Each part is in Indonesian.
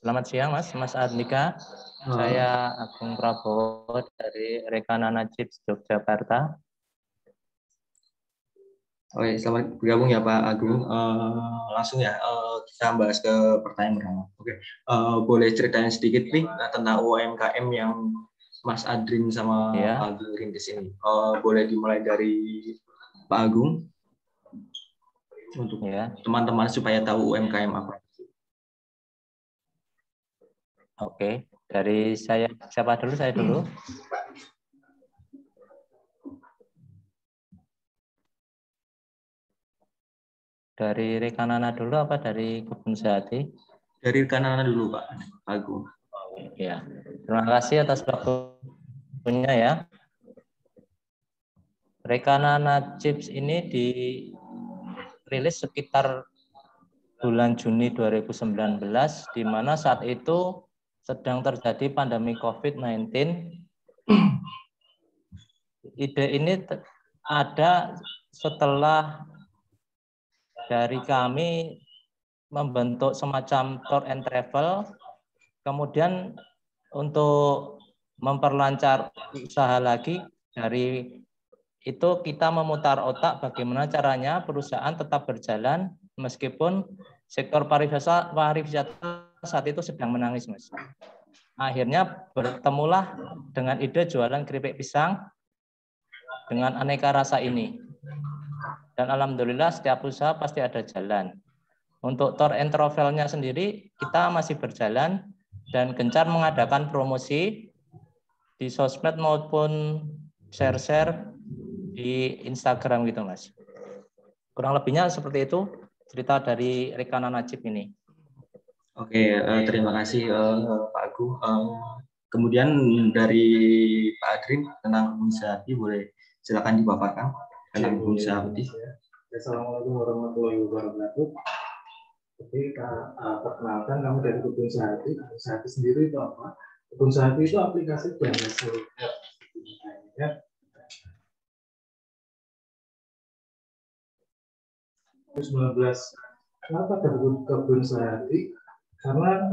Selamat siang, Mas Andika. Saya Agung Prabowo dari Rekanana Chips Yogyakarta. Oke, selamat bergabung ya Pak Agung. Langsung ya, kita bahas ke pertanyaan pertama. Oke, boleh ceritain sedikit nih tentang UMKM yang Mas Adrin sama Ya. Pak Agung rintis ini. Boleh dimulai dari Pak Agung untuk teman-teman supaya tahu UMKM apa. Oke, dari saya, siapa dulu? Saya dulu. Dari Rekanana dulu apa dari Kebun Sehati? Dari Rekanana dulu Pak Agung. Ya, terima kasih atas waktunya ya. Rekanana Chips ini dirilis sekitar bulan Juni 2019, di mana saat itu sedang terjadi pandemi COVID-19. Ide ini ada setelah dari kami membentuk semacam tour and travel, kemudian untuk memperlancar usaha lagi, dari itu kita memutar otak bagaimana caranya perusahaan tetap berjalan meskipun sektor pariwisata saat itu sedang menangis, Mas. Akhirnya bertemulah dengan ide jualan keripik pisang dengan aneka rasa ini. Dan alhamdulillah setiap usaha pasti ada jalan. Untuk tour and travel-nya sendiri kita masih berjalan dan gencar mengadakan promosi di sosmed maupun share-share di Instagram gitu, Mas. Kurang lebihnya seperti itu cerita dari Rekanana Chips ini. Oke, terima kasih Pak Agung. Kemudian dari Pak Adrin tentang Kebun Sehati, boleh silakan dipaparkan tentang Kebun Sehati. Assalamualaikum warahmatullahi wabarakatuh. Oke, perkenalkan kami dari Kebun Sehati. Kebun Sehati sendiri itu apa? Kebun Sehati itu aplikasi belanja seluler. 2019. Kenapa Kebun Sehati? Karena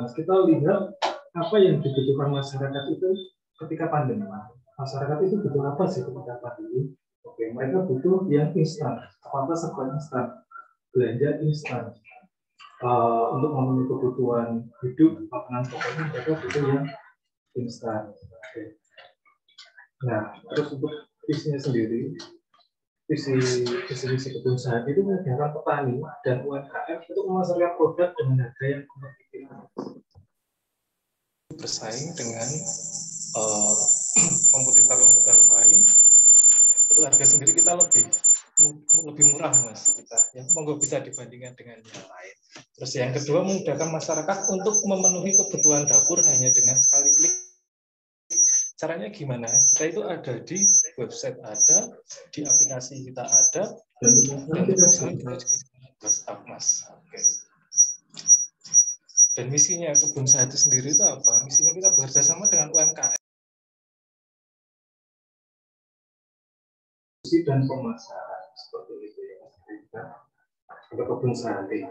kita lihat apa yang dibutuhkan masyarakat itu ketika pandemi. Masyarakat itu butuh apa sih ketika pandemi? Oke, mereka butuh yang instan. Apa-apa serba instan. Belanja instan. Untuk memenuhi kebutuhan hidup, makanan pokoknya mereka butuh yang instan. Oke. Nah, terus untuk visinya sendiri, visi Kebun Sehati itu menjadikan petani dan UMKM untuk memasarkan produk dengan harga yang kompetitif, bersaing dengan kompetitor lain. Itu harga sendiri kita lebih murah, Mas, kita ya, monggo bisa dibandingkan dengan yang lain. Terus yang kedua, memudahkan masyarakat untuk memenuhi kebutuhan dapur hanya dengan sekali klik. Caranya gimana? Kita itu ada di website, ada di aplikasi kita, ada dan WhatsApp, Mas. Oke. Dan misinya Kebun Sehati sendiri itu apa? Misinya kita bekerja sama dengan UMKM dan pemasaran seperti itu ya, kita untuk Kebun Sehati.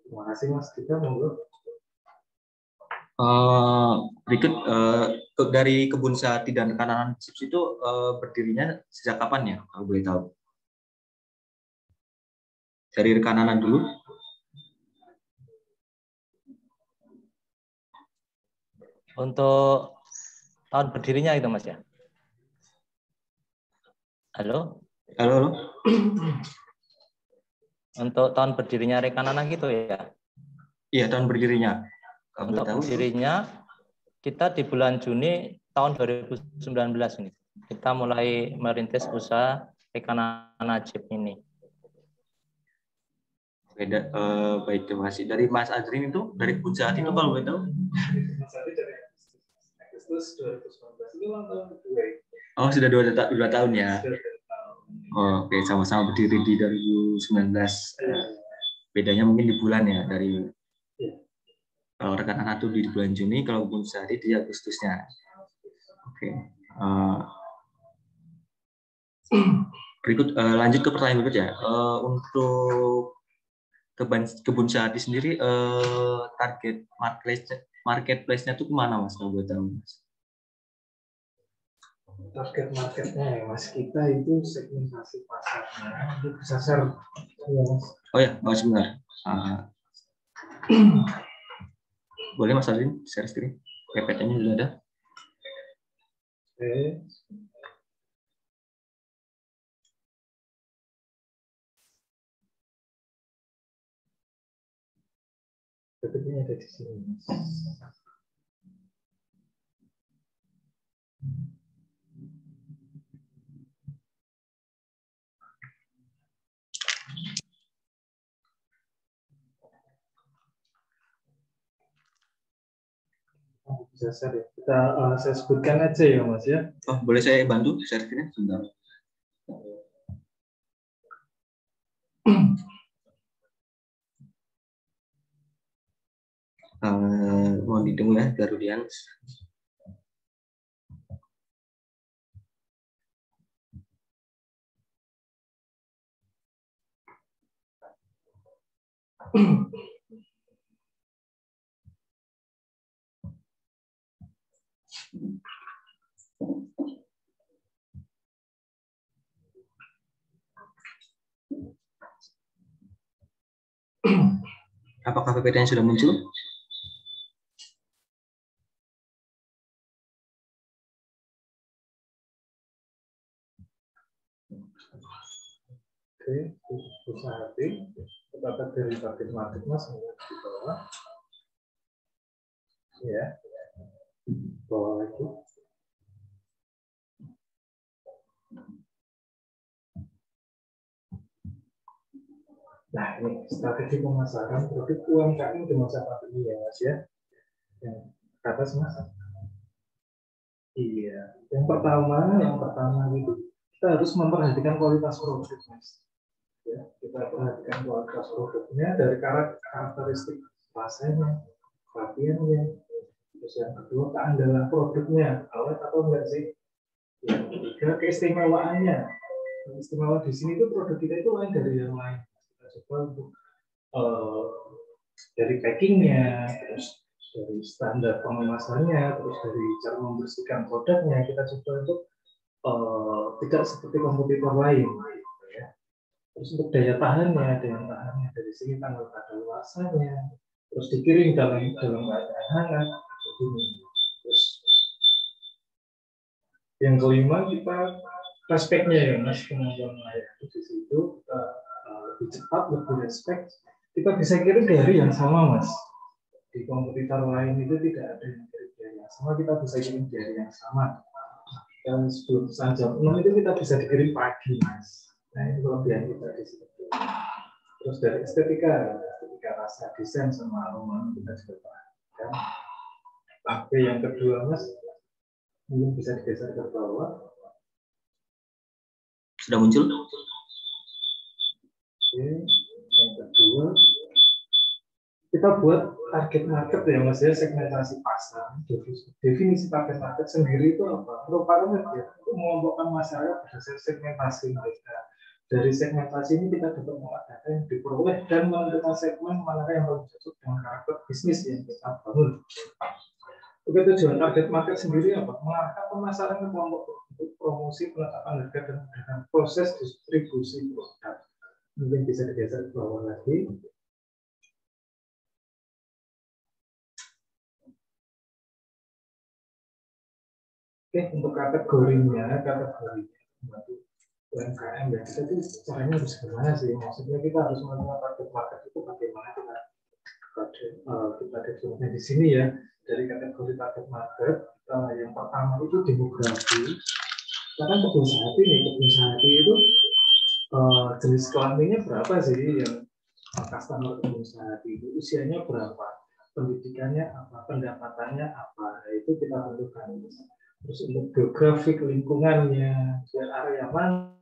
Terima kasih, Mas. Kita monggo. Berikut dari Kebun Sehati dan Rekanana Chips itu berdirinya sejak kapan ya, kalau boleh tahu? Dari Rekanana dulu. Untuk tahun berdirinya itu, Mas ya? Halo? Halo. Untuk tahun berdirinya Rekanana gitu ya? Iya, tahun berdirinya. Untuk berdirinya kita di bulan Juni tahun 2019 ini. Kita mulai merintis usaha Rekanana Chips ini. Baik, terima kasih. Dari Mas Adrin itu, dari Kebun Sehati itu kalau boleh tahu? Mas Adrin dari Agustus 2019. Ini ulang tahun kedua. Oh, sudah 2 tahun ya. Oh, oke, sama-sama berdiri di 2019. Bedanya mungkin di bulan ya, dari kalau Rekanana itu di bulan Juni, kalau Kebun Sehati di Agustusnya. Oke. Berikut lanjut ke pertanyaan berikutnya. Untuk Kebun Sehati sendiri target marketplace-nya tuh kemana Mas kalau boleh tahu Mas? Target marketnya ya Mas, kita itu segmentasi pasarnya itu disasar ya Mas. Oh ya, oh sebentar. Boleh Mas Alvin share screen? PPT-nya sudah ada. Oke. PPT-nya ada di sini Mas. Bisa share ya. Kita saya sebutkan aja ya Mas ya. Oh, boleh saya bantu share screen sebentar. Mohon ditunggu ya, Garudian. Apakah PPT-nya sudah muncul? Oke, usaha hati. Kita dari target market Mas di bawah. Ya. Bawah lagi. Nah, ini strategi pemasaran produk UMKM di masa pandemi ya Mas ya. Yang ke atas Mas. Iya. Yang pertama itu kita harus memperhatikan kualitas produk Mas. Ya, kita perhatikan kualitas produknya dari karakteristik rasanya, rapiannya. Terus yang kedua keandalan produknya, awet atau enggak sih? Yang ketiga keistimewaannya. Istimewa di sini itu produk kita itu lain dari yang lain. Kita coba untuk dari packingnya, terus dari standar pengemasannya, terus dari cara membersihkan produknya, kita coba untuk tidak seperti kompetitor lain. Gitu ya. Terus untuk daya tahannya dari sini tanggal kadaluarsanya, terus dikirim dalam keadaan hangat. Terus yang kelima kita respeknya ya Mas, kemampuan melayani di situ lebih cepat, lebih respect. Kita bisa kirim di hari yang sama Mas. Di kompetitor lain itu tidak ada yang kirim di hari yang sama, kita bisa kirim di hari yang sama. Dan sebelum jam 6 itu kita bisa dikirim pagi Mas. Nah ini kelebihan kita di situ. Terus dari estetika rasa, desain sama aroma kita juga perhatikan. Tapi yang kedua Mas, mungkin bisa digeser ke bawah. Sudah muncul? Oke, yang kedua kita buat target market ya Mas ya, segmentasi pasar. Definisi target market sendiri itu apa? Merupakan ya, itu mengelompokkan masyarakat berdasarkan segmentasi mereka. Dari segmentasi ini kita dapat mengolah data yang diperoleh dan menentukan segmen mana yang paling cocok dengan karakter bisnis yang kita bangun. Oke, tujuan target market sendiri apa? Mengarahkan pemasaran ke kelompok untuk promosi, penetapan harga dan proses distribusi produk. Mungkin bisa digeser ke bawah lagi. Oke, untuk kategorinya UMKM ya, kita tuh caranya harus gimana sih? Maksudnya kita harus menentukan target market itu bagaimana kita definisinya di sini ya. Dari kategori target market, yang pertama itu demografi. Karena kebun sehati itu jenis kelaminnya berapa sih yang customer kebun sehati itu, usianya berapa, pendidikannya apa, pendapatannya apa, itu kita tentukan. Terus untuk geografik lingkungannya, area mana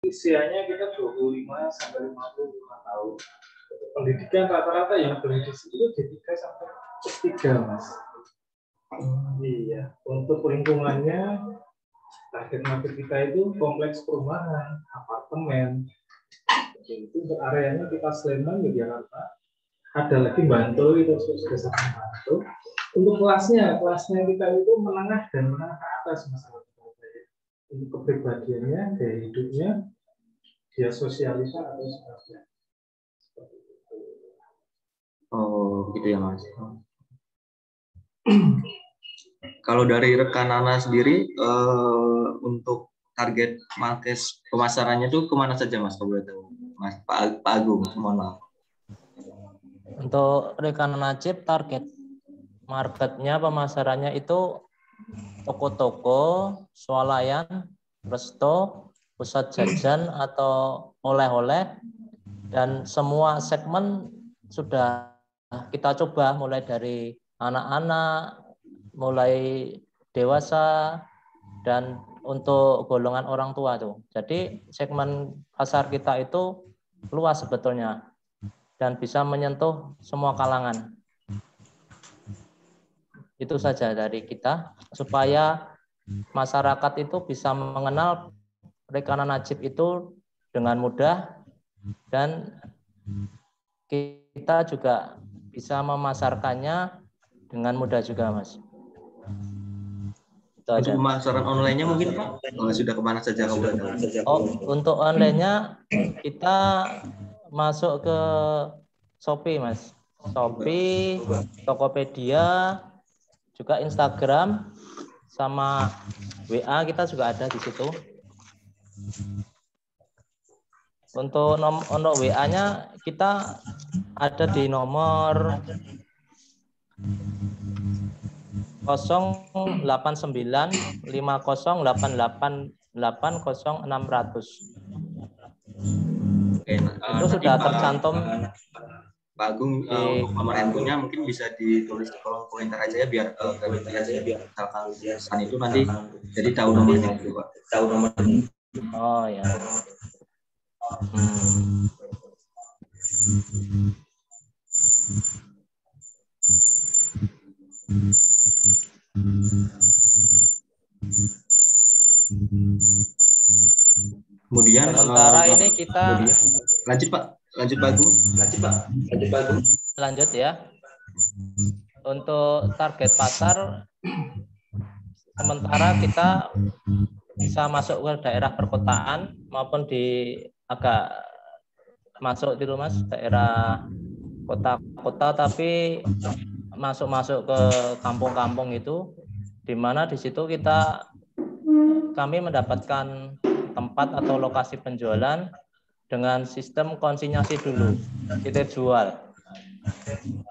usianya kita 25 sampai 55 tahu. Pendidikan rata-rata yang berhenti itu D3 sampai S3, Mas. Iya, untuk lingkungannya target market kita itu kompleks perumahan, apartemen. Itu untuk areanya kita Sleman, Yogyakarta. Ada lagi Bantul, itu sudah sampai Bantul. Untuk kelasnya kita itu menengah dan menengah ke atas, Mas. Untuk kepribadiannya, gaya hidupnya, dia sosialita atau sebagainya. Oh, gitu ya, Mas. Kalau dari rekan Nana sendiri, untuk target market pemasarannya itu kemana saja, Mas? Kalau boleh tahu, Mas Pak Agung, mohon maaf. Untuk rekan Najib, target marketnya pemasarannya itu toko-toko, swalayan, resto, pusat jajan atau oleh-oleh, dan semua segmen sudah kita coba, mulai dari anak-anak, mulai dewasa, dan untuk golongan orang tua tuh. Jadi segmen pasar kita itu luas sebetulnya dan bisa menyentuh semua kalangan. Itu saja dari kita, supaya masyarakat itu bisa mengenal Rekanan Najib itu dengan mudah, dan kita juga bisa memasarkannya dengan mudah juga, Mas. Itu aja. Untuk pemasaran online-nya mungkin Pak, sudah kemana saja? Oh, untuk online-nya kita masuk ke Shopee, Mas. Shopee, Tokopedia, juga Instagram, sama WA kita juga ada di situ. Untuk WA-nya kita ada di nomor 0895088800600. Itu sudah tercantum. Pak Agung, untuk nomor handphonenya mungkin bisa ditulis di kolom komentar aja ya, biar kami misalkan itu nanti jadi tahu nomornya itu, Pak. Tahu nomornya. Oh ya. Kemudian sementara ini kita lanjut Pak Agung. Lanjut ya. Untuk target pasar, sementara kita bisa masuk ke daerah perkotaan maupun di agak masuk di rumah daerah kota-kota, tapi masuk ke kampung-kampung itu, di mana di situ kami mendapatkan tempat atau lokasi penjualan dengan sistem konsinyasi dulu, titip jual.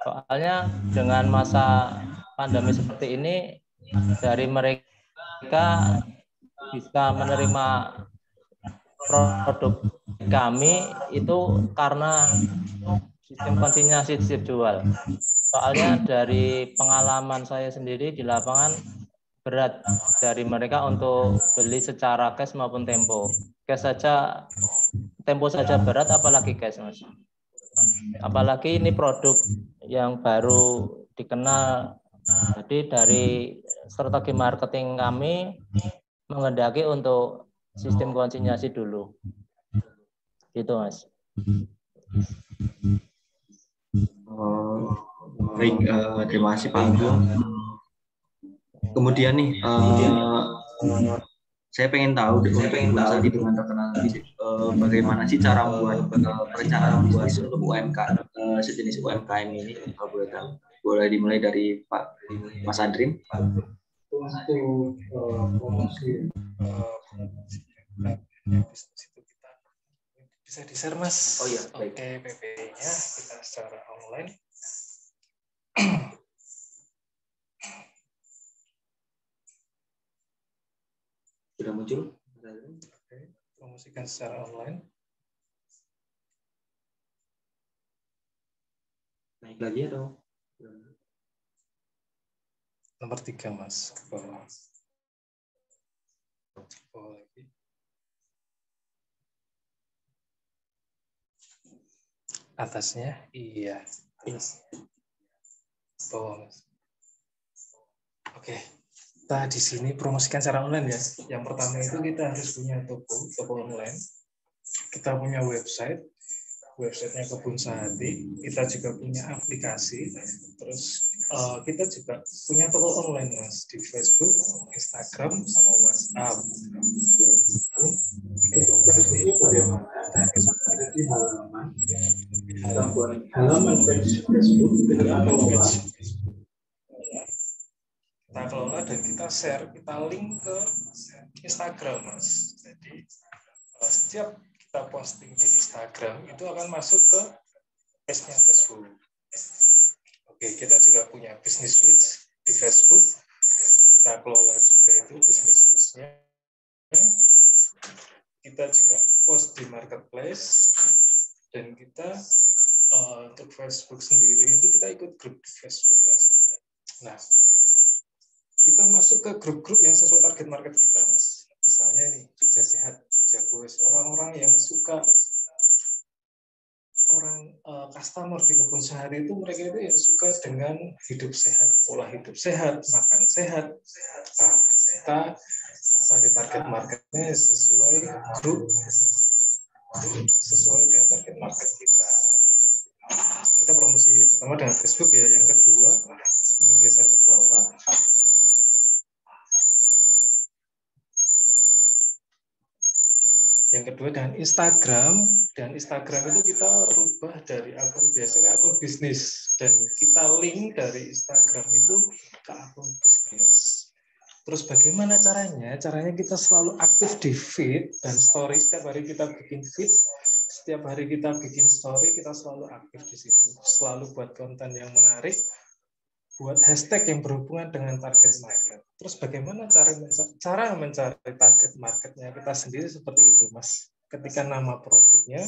Soalnya dengan masa pandemi seperti ini, dari mereka bisa menerima produk kami itu karena sistem konsinyasi titip jual. Soalnya dari pengalaman saya sendiri di lapangan, berat dari mereka untuk beli secara cash maupun tempo. Cash saja, tempo saja berat, apalagi cash, Mas. Apalagi ini produk yang baru dikenal. Jadi dari strategi marketing kami menghendaki untuk sistem konsinyasi dulu. Gitu, Mas. Baik, terima kasih Pak Agung. Kemudian nih, saya pengen tahu tadi dengan terkenal bagaimana sih cara membuat perencanaan bisnis untuk sejenis UMKM ini, kalau boleh tahu. Boleh dimulai dari Pak Mas Andrin. Untuk promosi bisnis itu kita bisa di-share, Mas. Oh iya, baik. Oke, PPT-nya kita secara online. Sudah muncul? Oke, promosikan secara online. Naik lagi atau? Nomor 3, Mas. Ke bawah. Bawah lagi. Atasnya, iya. Bawah, Mas. Oke, kita di sini promosikan secara online ya. Yang pertama itu kita harus punya toko online. Kita punya websitenya Kebun Sehati. Kita juga punya aplikasi. Terus kita juga punya toko online, Mas, di Facebook, Instagram, sama WhatsApp. Facebooknya bagaimana? Ada di halaman Facebook kita kelola dan kita share, kita link ke Instagram, Mas. Jadi setiap kita posting di Instagram itu akan masuk ke page-nya Facebook. Oke, kita juga punya business suite di Facebook. Kita kelola juga itu business suite-nya. Kita juga post di marketplace dan kita untuk Facebook sendiri itu kita ikut grup di Facebook, Mas. Nah, kita masuk ke grup-grup yang sesuai target market kita, Mas. Misalnya nih, Jogja Sehat, Jogja Goes, orang-orang yang suka customer di Kebun Sehati itu mereka itu yang suka dengan hidup sehat, pola hidup sehat, makan sehat. Nah, kita cari target marketnya sesuai grup, sesuai dengan target market kita. Kita promosi pertama dengan Facebook ya, yang kedua ini geser ke bawah. Yang kedua dengan Instagram, dan Instagram itu kita rubah dari akun biasa ke akun bisnis, dan kita link dari Instagram itu ke akun bisnis. Terus bagaimana caranya? Caranya kita selalu aktif di feed dan story. Setiap hari kita bikin feed, setiap hari kita bikin story, kita selalu aktif di situ. Selalu buat konten yang menarik, buat hashtag yang berhubungan dengan target market. Terus bagaimana cara mencari target marketnya kita sendiri seperti itu, Mas. Ketika nama produknya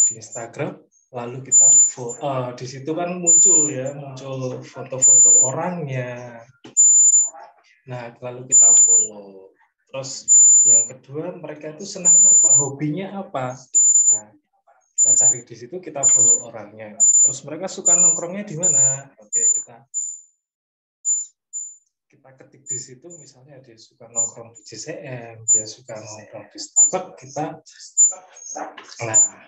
di Instagram, lalu kita di situ kan muncul foto-foto orangnya. Nah, lalu kita follow. Terus yang kedua, mereka itu senang apa? Hobinya apa? Nah, kita cari di situ, kita follow orangnya. Terus mereka suka nongkrongnya di mana? Oke, kita ketik di situ, misalnya dia suka nongkrong di JCM, dia suka nongkrong di Starbucks,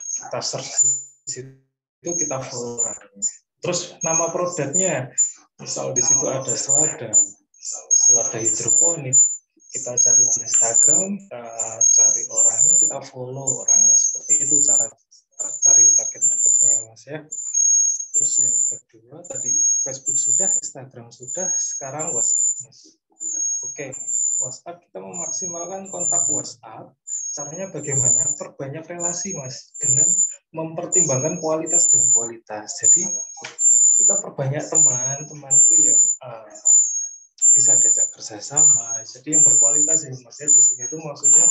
kita search di situ, kita follow orangnya. Terus nama produknya, misal di situ ada selada hidroponik, kita cari di Instagram, kita cari orangnya, kita follow orangnya. Seperti itu cara cari target marketnya, Mas ya. Terus yang kedua tadi Facebook sudah, Instagram sudah, sekarang WhatsApp, Mas. Oke, WhatsApp kita memaksimalkan kontak WhatsApp. Caranya bagaimana? Perbanyak relasi, Mas, dengan mempertimbangkan kualitas dan kualitas. Jadi kita perbanyak teman itu yang bisa diajak kerjasama. Jadi yang berkualitas ya, Mas ya. Di sini itu maksudnya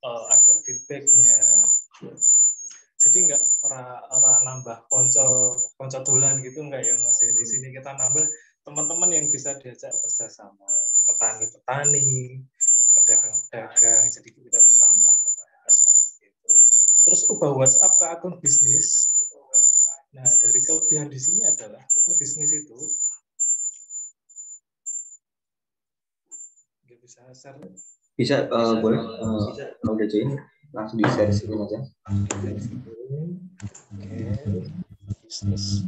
ada feedbacknya. Jadi enggak orang nambah konco dolan gitu enggak ya, Mas ya. Di sini kita nambah teman-teman yang bisa diajak kerjasama, petani-petani, pedagang-pedagang, jadi kita bertambah. Terus ubah WhatsApp ke akun bisnis. Nah, dari kelebihan di sini adalah akun bisnis itu nggak bisa share. Bisa, boleh kalau udah join langsung di share sini aja. Oke. Bisnis.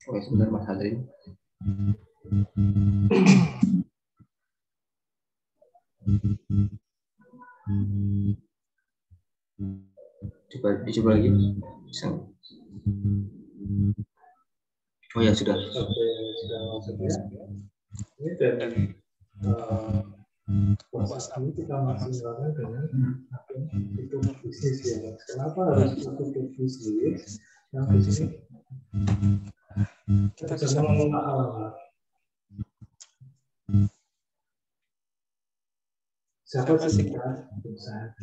Oke, sebentar Mas Hadrin. Dicoba lagi. Bisa. Oh ya, sudah. Sudah masuk ya. Ini dari WhatsApp kita maksimalkan dengan itu bisnis ya. Kenapa harus itu bisnis? Yang di sini kita bisa mengelola alam. Siapa sih kita? Usaha.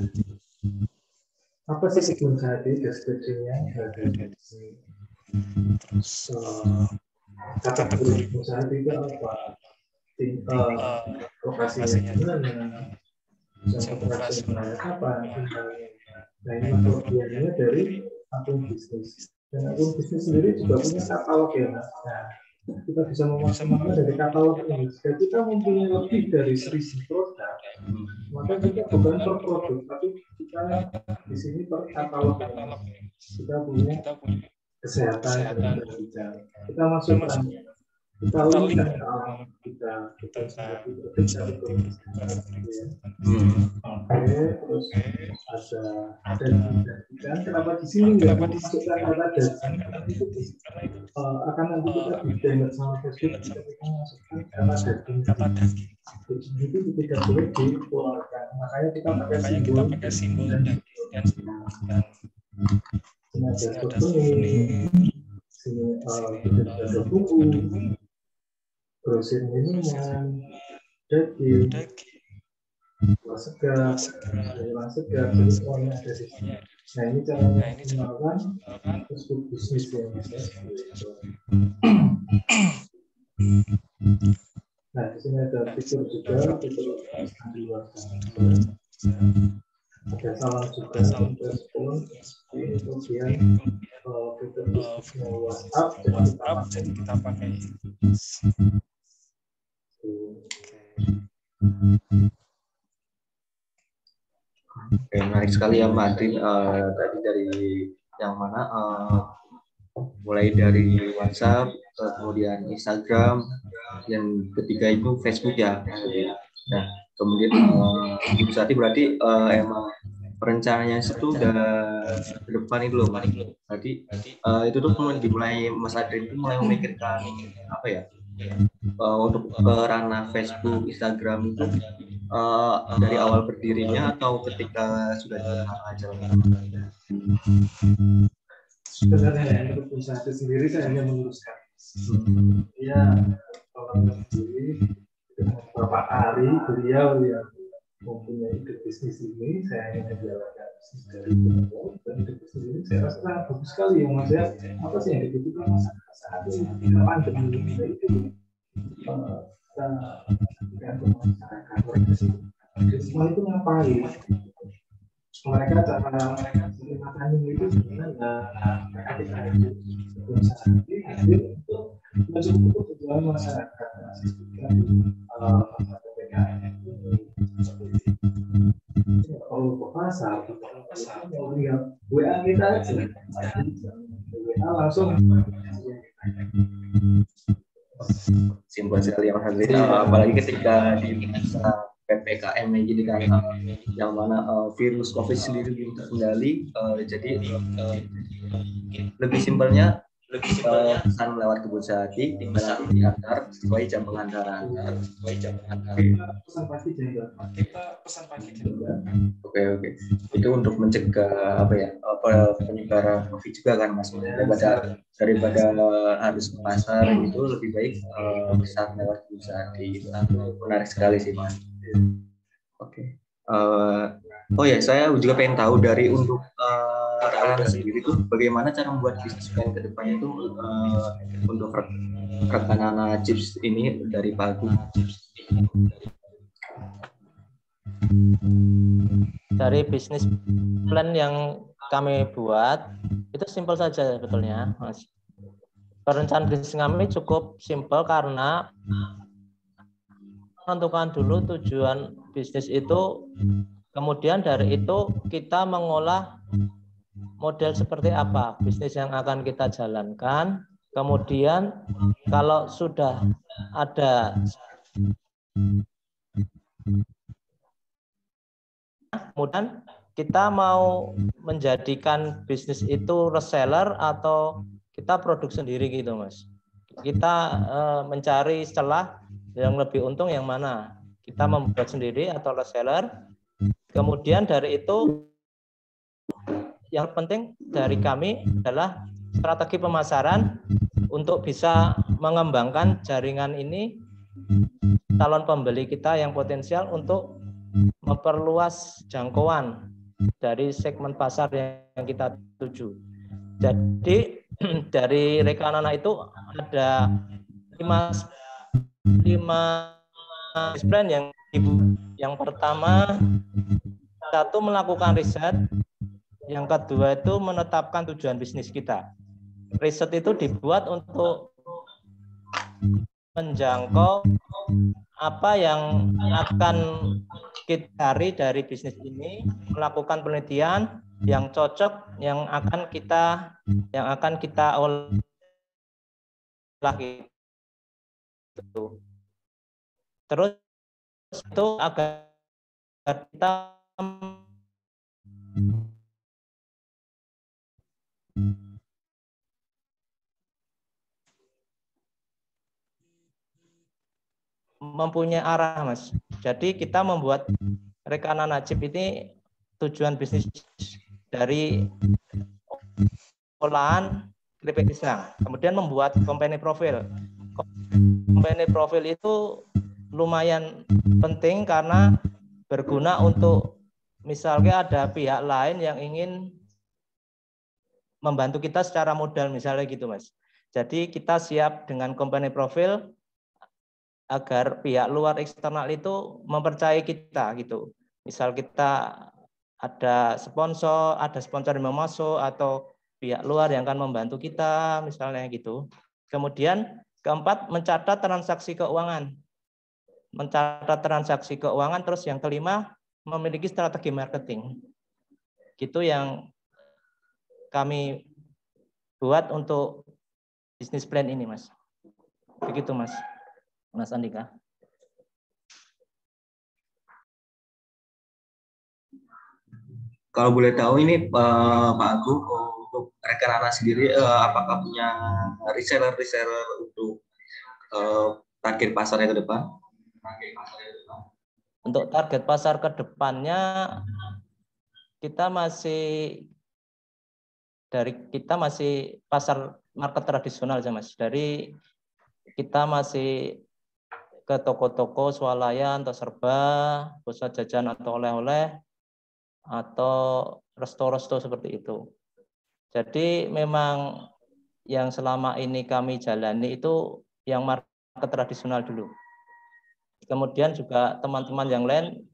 Apa sih usaha di deskripsinya? Ada di sini. Terus kategori usaha itu apa? Lokasinya gimana? Jam operasionalnya apa? Nah ini kelebihannya dari akun bisnis. Dan akun bisnis sendiri juga punya katalog ya Mas. Nah, kita bisa memaksimalkan dari katalog ini. Jika kita mempunyai lebih dari 1000 produk, maka kita bukan per produk, tapi kita di sini per katalog. Kita punya kesehatan dan berbicara. Kita masukkan, kita linkkan ke alam kita seperti berbeda Oke, terus ada dan kenapa di sini nggak masukkan kata dan itu akan nanti kita di-download sama Facebook kita masukkan kata daging itu tidak boleh dikeluarkan, makanya kita pakai simbol dan sini ada kuning, sini ada buku, brosur minuman, daging, buah segar, jadi semuanya ada di sini. Nah ini caranya menggunakan Facebook bisnis ya Mas. Nah di sini ada fitur juga, fitur ada salam juga, respon, kemudian fitur bisnisnya WhatsApp, jadi kita pakai. Oke, menarik sekali ya Mbak Andrin. Tadi dari yang mana mulai dari WhatsApp, kemudian Instagram, yang ketiga itu Facebook ya. Nah, kemudian Ibu Sati berarti emang perencanaannya itu udah ke depan itu loh Mbak. Berarti itu tuh dimulai Mas Andrin itu mulai memikirkan apa ya? Untuk ke ranah Facebook, Instagram itu dari awal berdirinya atau ketika sudah jalan? Sebenarnya untuk usaha itu sendiri saya hanya menguruskan. Ya, kalau sendiri beberapa hari beliau yang mempunyai ide bisnis ini, saya hanya menjalankan bisnis dari beliau dan ide bisnis ini saya rasa bagus sekali ya Mas ya. Apa sih yang dibutuhkan masyarakat saat ini? Pandemi itu semua itu ngapain? Mereka cara makan itu sebenarnya mereka tidak berusaha untuk mencukupi kebutuhan masyarakat. Kalau ke pasar, mau lihat WA kita aja, WA langsung. Simpel sekali yang apalagi ketika di masa PPKM ini kan yang mana virus COVID sendiri belum terkendali, jadi lebih simpelnya pesan lewat Kebun Sehati tinggal diantar sesuai jam pengantaran. Pesan pagi juga. Oke. Itu untuk mencegah penyebaran COVID juga kan Mas. Daripada harus ke pasar itu lebih baik pesan lewat Kebun Sehati. Menarik sekali sih Mas. Oke. Oh ya, saya juga pengen tahu dari untuk Anda sendiri itu bagaimana cara membuat bisnis plan ke depannya itu untuk rekan chips ini dari Pak Agung. Dari bisnis plan yang kami buat itu simpel saja sebetulnya, Mas. Perencanaan bisnis kami cukup simpel karena menentukan dulu tujuan bisnis itu, kemudian dari itu kita mengolah model seperti apa bisnis yang akan kita jalankan. Kemudian kalau sudah ada, kemudian kita mau menjadikan bisnis itu reseller atau kita produk sendiri gitu Mas. Kita mencari celah yang lebih untung yang mana, kita membuat sendiri atau reseller. Kemudian dari itu yang penting dari kami adalah strategi pemasaran untuk bisa mengembangkan jaringan ini, calon pembeli kita yang potensial untuk memperluas jangkauan dari segmen pasar yang kita tuju. Jadi dari Rekanana itu ada 5 plan yang pertama, satu melakukan riset, yang kedua itu menetapkan tujuan bisnis kita. Riset itu dibuat untuk menjangkau apa yang akan kita cari dari bisnis ini, melakukan penelitian yang cocok, yang akan kita olah gitu. Terus itu agar kita mempunyai arah, Mas. Jadi kita membuat Rekanana Chip ini tujuan bisnis dari olahan keripik pisang. Kemudian membuat company profile. Company profile itu lumayan penting karena berguna untuk misalnya ada pihak lain yang ingin membantu kita secara modal misalnya gitu, Mas. Jadi kita siap dengan company profile agar pihak luar eksternal itu mempercayai kita gitu. Misal kita ada sponsor yang mau masuk atau pihak luar yang akan membantu kita misalnya gitu. Kemudian keempat, mencatat transaksi keuangan. Terus yang kelima, memiliki strategi marketing. Gitu yang kami buat untuk bisnis plan ini, Mas. Begitu, Mas Andika. Kalau boleh tahu ini Pak Agung, untuk Rekanana sendiri apakah punya reseller untuk target pasarnya ke depan? Untuk target pasar ke depannya kita masih pasar market tradisional aja, Mas. Dari kita masih ke toko-toko swalayan atau serba, pusat jajan atau oleh-oleh, atau resto-resto seperti itu. Jadi memang yang selama ini kami jalani itu yang market tradisional dulu. Kemudian juga teman-teman yang lain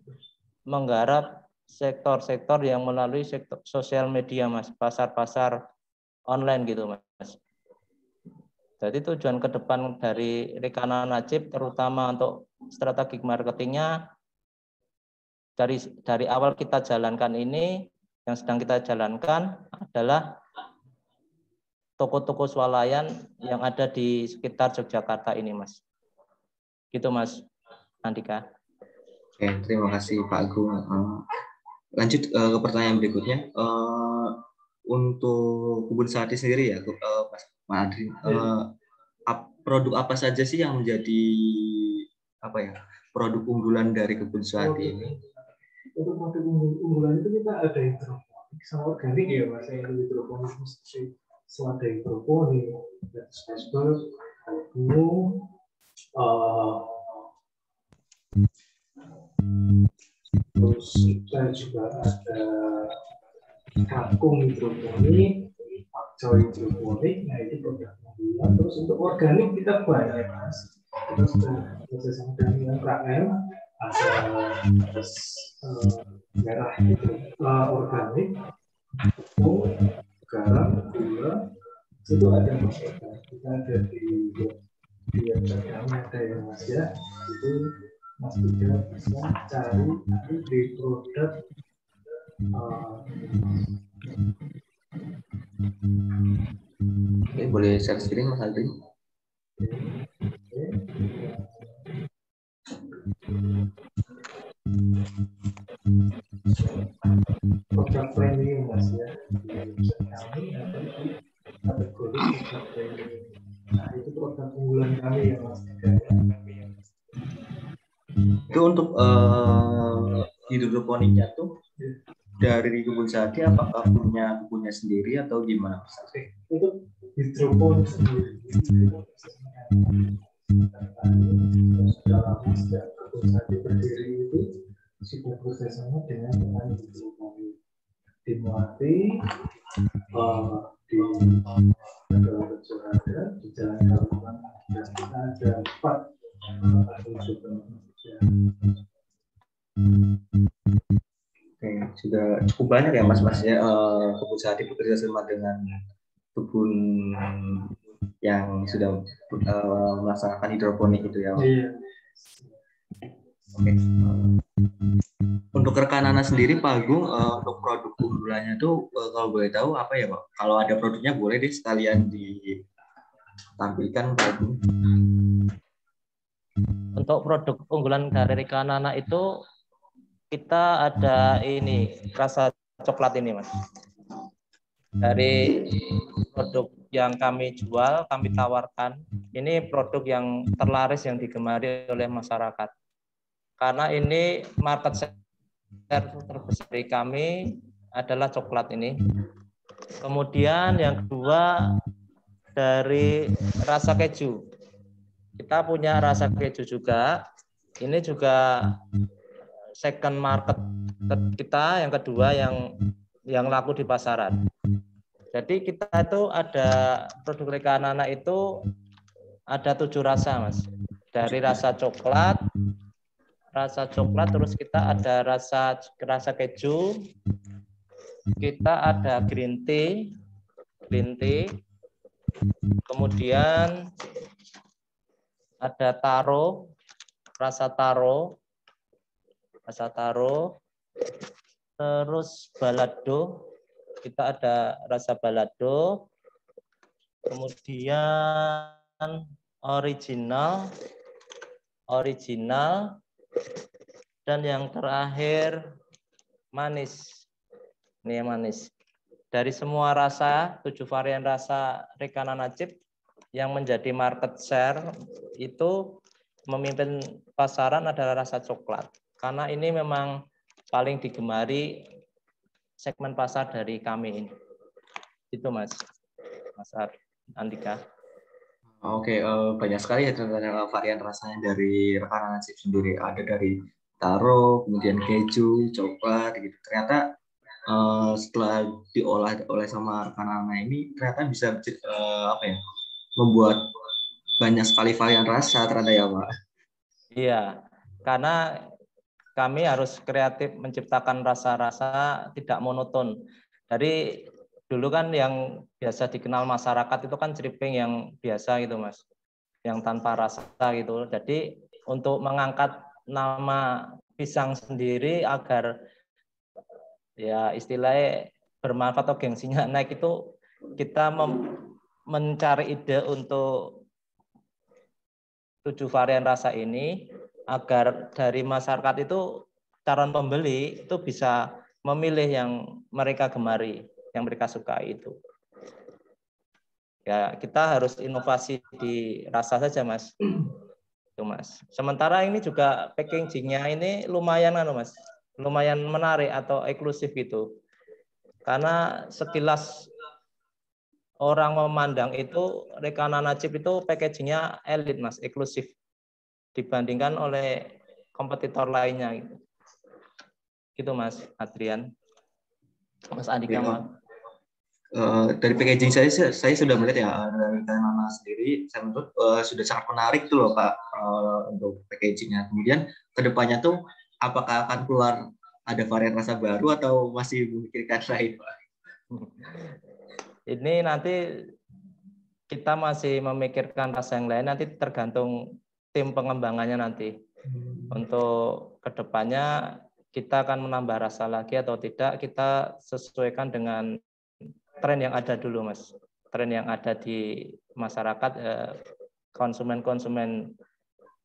menggarap sektor-sektor yang melalui sektor sosial media, Mas, pasar-pasar online gitu, Mas. Jadi tujuan ke depan dari Rekanana Chip terutama untuk strategi marketingnya dari awal kita jalankan ini, yang sedang kita jalankan adalah toko-toko swalayan yang ada di sekitar Yogyakarta ini, Mas. Gitu, Mas Andika. Oke, terima kasih Pak Agung. Lanjut ke pertanyaan berikutnya. Untuk Kebun Sati sendiri ya, Mas Adri, produk apa saja sih yang menjadi produk unggulan dari Kebun Sati ini? Untuk produk unggulan itu kita ada hidroponik sama organik ya, Mas. Yang hidroponik mesti ada hidroponik, ada spacebird, ada gunung, terus kita juga ada kangkung hidroponik, pakcoy hidroponik. Nah, itu produk unggulan. Terus untuk organik kita banyak, Mas. Kita sudah bekerjasama dengan KM, ada merah itu organik, tepung, garam, gula, itu ada masuk. Kita ada di website kami ada ya, Mas, ya. Itu Mas juga bisa cari di produk Oke, boleh share screen Mas Adri? Produk premium, Mas, ya. Di website kami ada di kategori produk premium. Nah, itu produk unggulan kami ya, Mas. Itu untuk hidroponiknya tuh dari kebun sadi apakah punya sendiri atau gimana? Itu hidroponik sendiri. Sudah lama sejak kebun sadi berdiri itu sudah kerjasama dengan petani hidroponik di Melati, di Jakarta, di Jalan Kabupaten ada 4 unsur Indonesia. Oke, sudah cukup banyak ya Mas ya kebun sadi bekerja sama dengan kebun yang sudah melaksanakan hidroponik itu ya. Iya. Oke. Untuk rekan Nana sendiri Pak Agung, untuk produk unggulannya tuh kalau boleh tahu apa ya Pak? Kalau ada produknya boleh deh sekalian ditampilkan Pak Agung. Untuk produk unggulan dari rekan Nana itu kita ada ini rasa coklat ini Mas. Dari produk yang kami jual, kami tawarkan, ini produk yang terlaris yang digemari oleh masyarakat. Karena ini market share terbesar dari kami adalah coklat ini. Kemudian yang kedua dari rasa keju. Kita punya rasa keju juga. Ini juga second market kita yang kedua yang laku di pasaran. Jadi kita itu ada produk Rekan Nana itu ada 7 rasa Mas. Dari rasa coklat, terus kita ada rasa keju, kita ada green tea, kemudian ada rasa taro, terus balado, kita ada rasa balado, kemudian original, dan yang terakhir manis. Ini yang manis. Dari semua rasa, 7 varian rasa Rekan Nana Chip yang menjadi market share itu memimpin pasaran adalah rasa coklat. Karena ini memang paling digemari segmen pasar dari kami ini. Itu Mas Andika. Oke, banyak sekali ya ternyata varian rasanya dari Rekan Nana Chip sendiri. Ada dari taro, kemudian keju, coklat gitu. Ternyata setelah diolah sama Rekan Nana ini ternyata bisa membuat banyak sekali varian rasa ternyata ya Pak. Iya, karena kami harus kreatif menciptakan rasa-rasa tidak monoton. Dari dulu kan yang biasa dikenal masyarakat itu kan ceriping yang biasa gitu Mas, yang tanpa rasa gitu. Jadi untuk mengangkat nama pisang sendiri agar ya istilahnya bermanfaat atau gengsinya naik itu kita mencari ide untuk 7 varian rasa ini agar dari masyarakat itu calon pembeli itu bisa memilih yang mereka gemari, yang mereka suka itu. Ya, kita harus inovasi di rasa saja, Mas. Itu, Mas. Sementara ini juga packaging-nya ini lumayan Mas. Lumayan menarik atau eksklusif gitu. Karena sekilas orang memandang itu Rekan Nana Chip itu packaging-nya elit Mas, eksklusif dibandingkan oleh kompetitor lainnya gitu. Gitu Mas Adrian. Mas Andika ya. Dari packaging saya sudah melihat ya dari Rekan Nana sendiri, saya menurut sudah sangat menarik tuh loh Pak untuk packagingnya. Kemudian kedepannya tuh apakah akan keluar ada varian rasa baru atau masih memikirkan lain Pak? Ini nanti kita masih memikirkan rasa yang lain, nanti tergantung tim pengembangannya nanti. Untuk kedepannya kita akan menambah rasa lagi atau tidak, kita sesuaikan dengan tren yang ada dulu Mas. Tren yang ada di masyarakat, konsumen-konsumen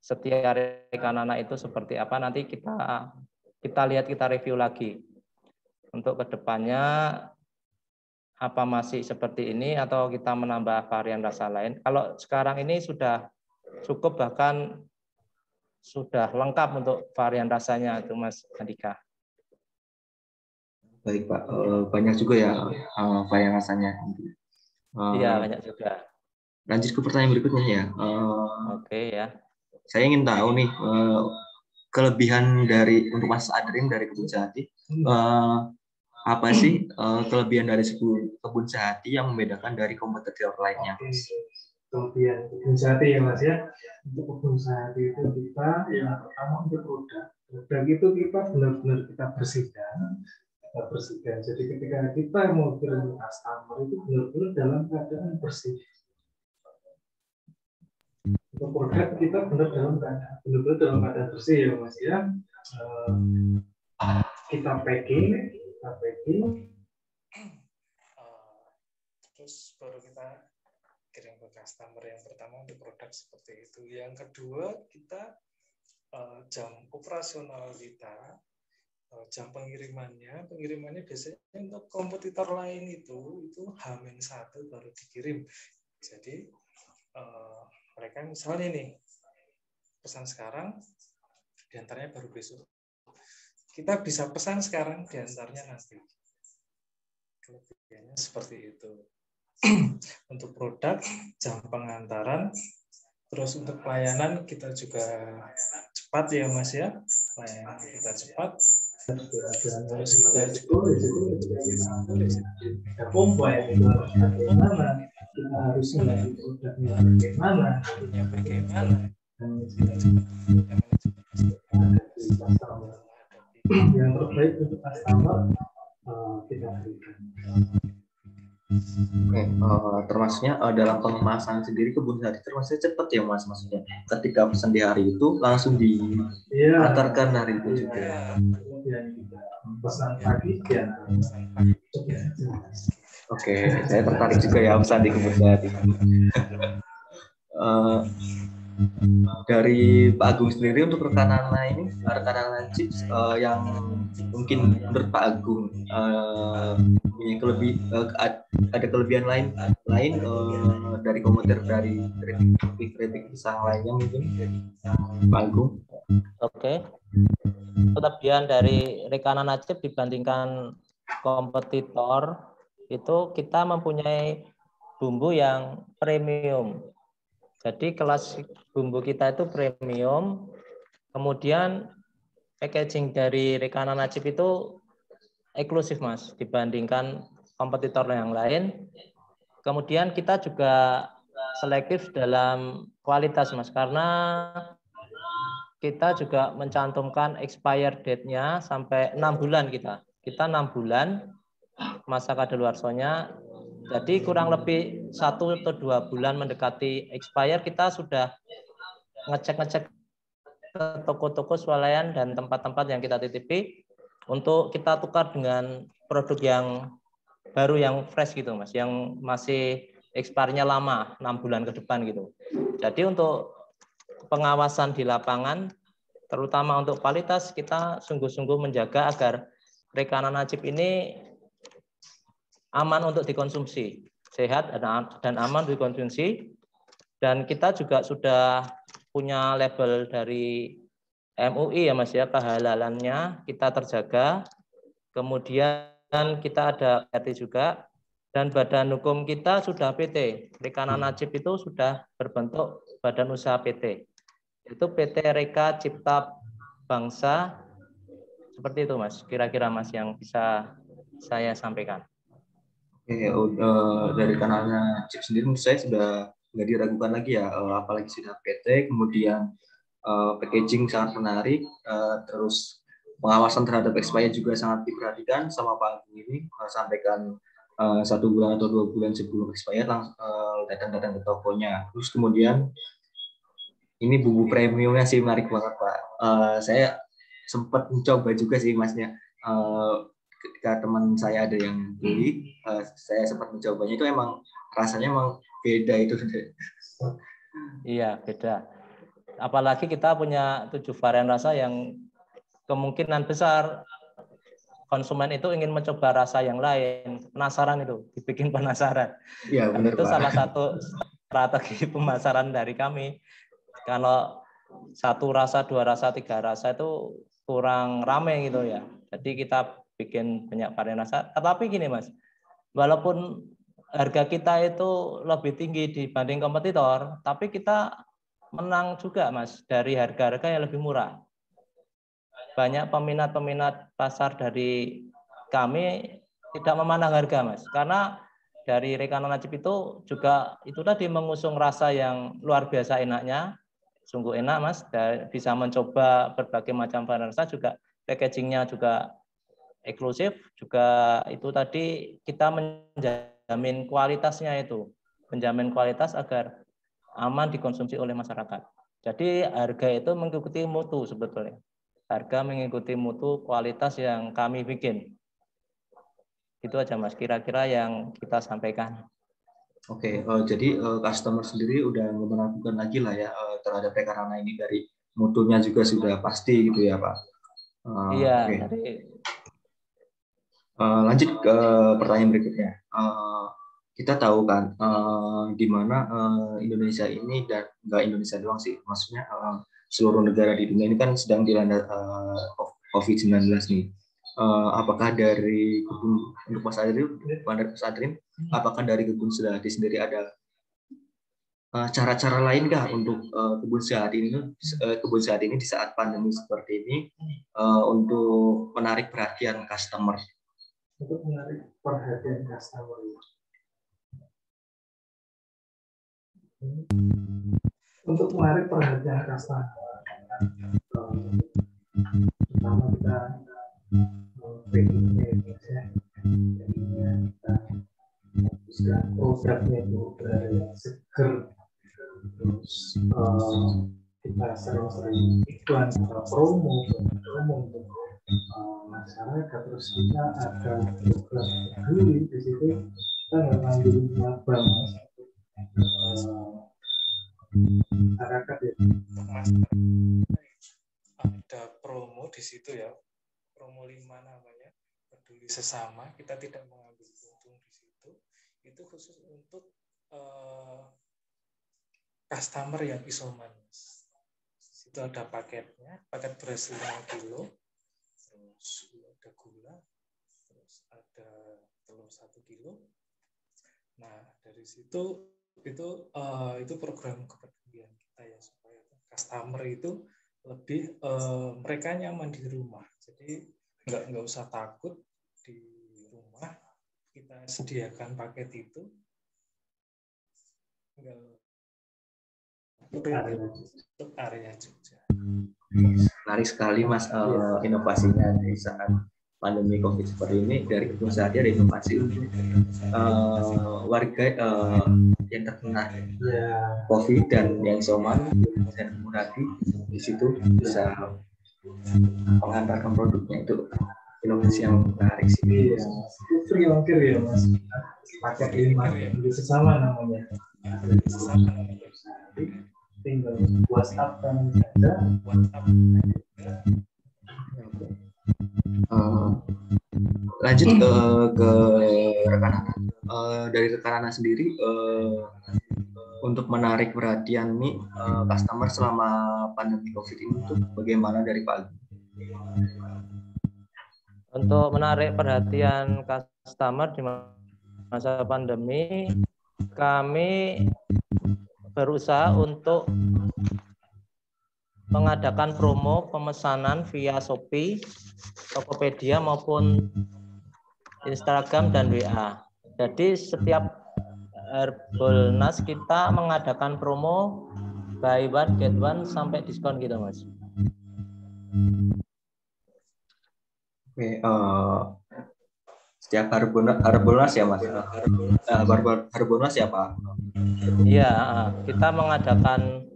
setia Rekan Nana itu seperti apa, nanti kita lihat, kita review lagi. Untuk kedepannya apa masih seperti ini atau kita menambah varian rasa lain. Kalau sekarang ini sudah cukup, bahkan sudah lengkap untuk varian rasanya itu Mas Andika. Baik Pak, banyak juga ya varian rasanya. Iya, banyak juga. Lanjut ke pertanyaan berikutnya ya. Oke ya. Saya ingin tahu nih kelebihan dari untuk Mas Adrin dari Kebun Sehati. Apa sih kelebihan dari Kebun Sehati yang membedakan dari kompetitor lainnya? Kelebihan Kebun Sehati ya Mas ya. Untuk Kebun Sehati itu kita yang pertama untuk produk itu kita benar-benar kita bersihkan. Jadi ketika kita mau kirim customer itu benar-benar dalam keadaan bersih. Untuk produk kita benar-benar dalam keadaan bersih ya Mas ya. Kita packing, terus baru kita kirim ke customer. Yang pertama untuk produk seperti itu. Yang kedua kita jam operasional kita, jam pengirimannya biasanya untuk kompetitor lain itu H-1 baru dikirim. Jadi mereka misalnya nih pesan sekarang, diantaranya baru besok. Kita bisa pesan sekarang, diantaranya nanti. Kelebihannya seperti itu. Untuk produk, jam pengantaran, terus untuk pelayanan kita juga cepat ya Mas ya. Pelayanan kita cepat. Terus kita juga ada pompa yang itu harus bagaimana, kita harus melihat produknya bagaimana, yang terbaik untuk customer kita berikan. Termasuknya dalam pengemasan sendiri Kebun Sehati termasuk cepat ya Mas, maksudnya ketika pesan di hari itu langsung diantarkan hari itu juga. Pesan pagi ya. Oke, saya tertarik juga ya pesan di Kebun Sehati. Dari Pak Agung sendiri untuk rekanan chips yang mungkin menurut Pak Agung punya ada kelebihan lain dari komentar dari kritik pisang lainnya mungkin Pak Agung. Oke. Kelebihan dari rekanan chip dibandingkan kompetitor itu kita mempunyai bumbu yang premium. Jadi kelas bumbu kita itu premium. Kemudian packaging dari rekanan chip itu eksklusif Mas dibandingkan kompetitor yang lain. Kemudian kita juga selektif dalam kualitas Mas, karena kita juga mencantumkan expire date-nya sampai 6 bulan kita. Kita 6 bulan masa kadaluarsanya. Jadi kurang lebih 1 atau 2 bulan mendekati expire kita sudah ngecek ke toko-toko swalayan dan tempat-tempat yang kita titipi untuk kita tukar dengan produk yang baru yang fresh gitu Mas, yang masih expirednya lama 6 bulan ke depan gitu. Jadi untuk pengawasan di lapangan terutama untuk kualitas kita sungguh-sungguh menjaga agar rekanan chip ini aman untuk dikonsumsi, sehat dan aman dikonsumsi. Dan kita juga sudah punya label dari MUI ya Mas ya, kehalalannya kita terjaga. Kemudian kita ada PT juga, dan badan hukum kita sudah PT. Rekanan chip itu sudah berbentuk badan usaha PT. Itu PT Reka Cipta Bangsa. Seperti itu Mas, kira-kira Mas yang bisa saya sampaikan. Oke, dari kanalnya chip sendiri menurut saya sudah nggak diragukan lagi ya, apalagi sudah PT, kemudian packaging sangat menarik, terus pengawasan terhadap expired juga sangat diperhatikan sama Pak Agung ini, sampaikan 1 bulan atau 2 bulan sebelum expired langsung datang ke tokonya. Terus kemudian ini bumbu premiumnya sih menarik banget Pak. Saya sempat mencoba juga sih Masnya. Ketika teman saya ada yang beli, saya sempat mencobanya, itu emang rasanya emang beda itu. Iya, beda. Apalagi kita punya 7 varian rasa yang kemungkinan besar konsumen itu ingin mencoba rasa yang lain. Penasaran itu, dibikin penasaran. Iya, benar, itu Pak. salah satu strategi pemasaran dari kami. Kalau 1 rasa, 2 rasa, 3 rasa itu kurang rame gitu ya. Jadi kita bikin banyak varian rasa. Tetapi gini Mas, walaupun harga kita itu lebih tinggi dibanding kompetitor, tapi kita menang juga Mas dari harga-harga yang lebih murah. Banyak peminat-peminat pasar dari kami tidak memandang harga Mas, karena dari Rekanan Najib itu juga itu tadi mengusung rasa yang luar biasa enaknya, sungguh enak Mas, dan bisa mencoba berbagai macam varian rasa, juga packagingnya juga eksklusif, juga itu tadi kita menjamin kualitasnya itu, menjamin kualitas agar aman dikonsumsi oleh masyarakat. Jadi harga itu mengikuti mutu sebetulnya. Harga mengikuti mutu kualitas yang kami bikin. Itu aja Mas, kira-kira yang kita sampaikan. Oke, jadi customer sendiri udah meragukan lagi lah ya terhadap Rekanana ini, dari mutunya juga sudah pasti gitu ya Pak. Iya. Okay. Dari... lanjut ke pertanyaan berikutnya. Kita tahu kan di mana Indonesia ini, dan nggak Indonesia doang sih, maksudnya seluruh negara di dunia ini kan sedang dilanda COVID-19 nih. Apakah dari kebun, untuk Mas Adrin, apakah dari Kebun Sehati sendiri ada cara-cara lain kah untuk Kebun Sehati ini di saat pandemi seperti ini untuk menarik perhatian customer? Untuk menarik perhatian customer. Untuk menarik perhatian customer, pertama kita produknya itu dari seger, terus kita sering-sering iklan atau promo untuk masyarakat, terus kita ada program peduli di situ, kita nggak ngambilin laba masyarakat ya. Ada promo di situ ya, promo 5 namanya, peduli sesama, kita tidak mengambil untung di situ. Itu khusus untuk customer yang isoman. Itu ada paketnya, paket beras 5 kilo, terus ada gula, terus ada telur 1 kilo. Nah, dari situ itu program kepedulian kita ya, supaya customer itu lebih mereka nyaman di rumah. Jadi nggak usah takut di rumah, kita sediakan paket itu. Untuk area Jogja. Menarik sekali Mas inovasinya di saat pandemi COVID seperti ini. Dari Kebun Sehati ada inovasi warga yang terkena COVID dan yang isoman dan Kebun Sehati di situ bisa mengantarkan produknya. Itu inovasi yang menarik sih. Free ongkir ya Mas, paket 5 itu sesama namanya. Tinggal WhatsApp kan ada. Lanjut ke Rekanana. Dari Rekanana sendiri untuk menarik perhatian nih customer selama pandemi COVID ini itu bagaimana dari Pak? Untuk menarik perhatian customer di masa pandemi, kami berusaha untuk mengadakan promo pemesanan via Shopee, Tokopedia maupun Instagram dan WA. Jadi setiap Harbolnas kita mengadakan promo buy one get one sampai diskon gitu Mas. Oke, setiap Harbolnas ya Mas. Harbolnas ya Pak. Iya, kita mengadakan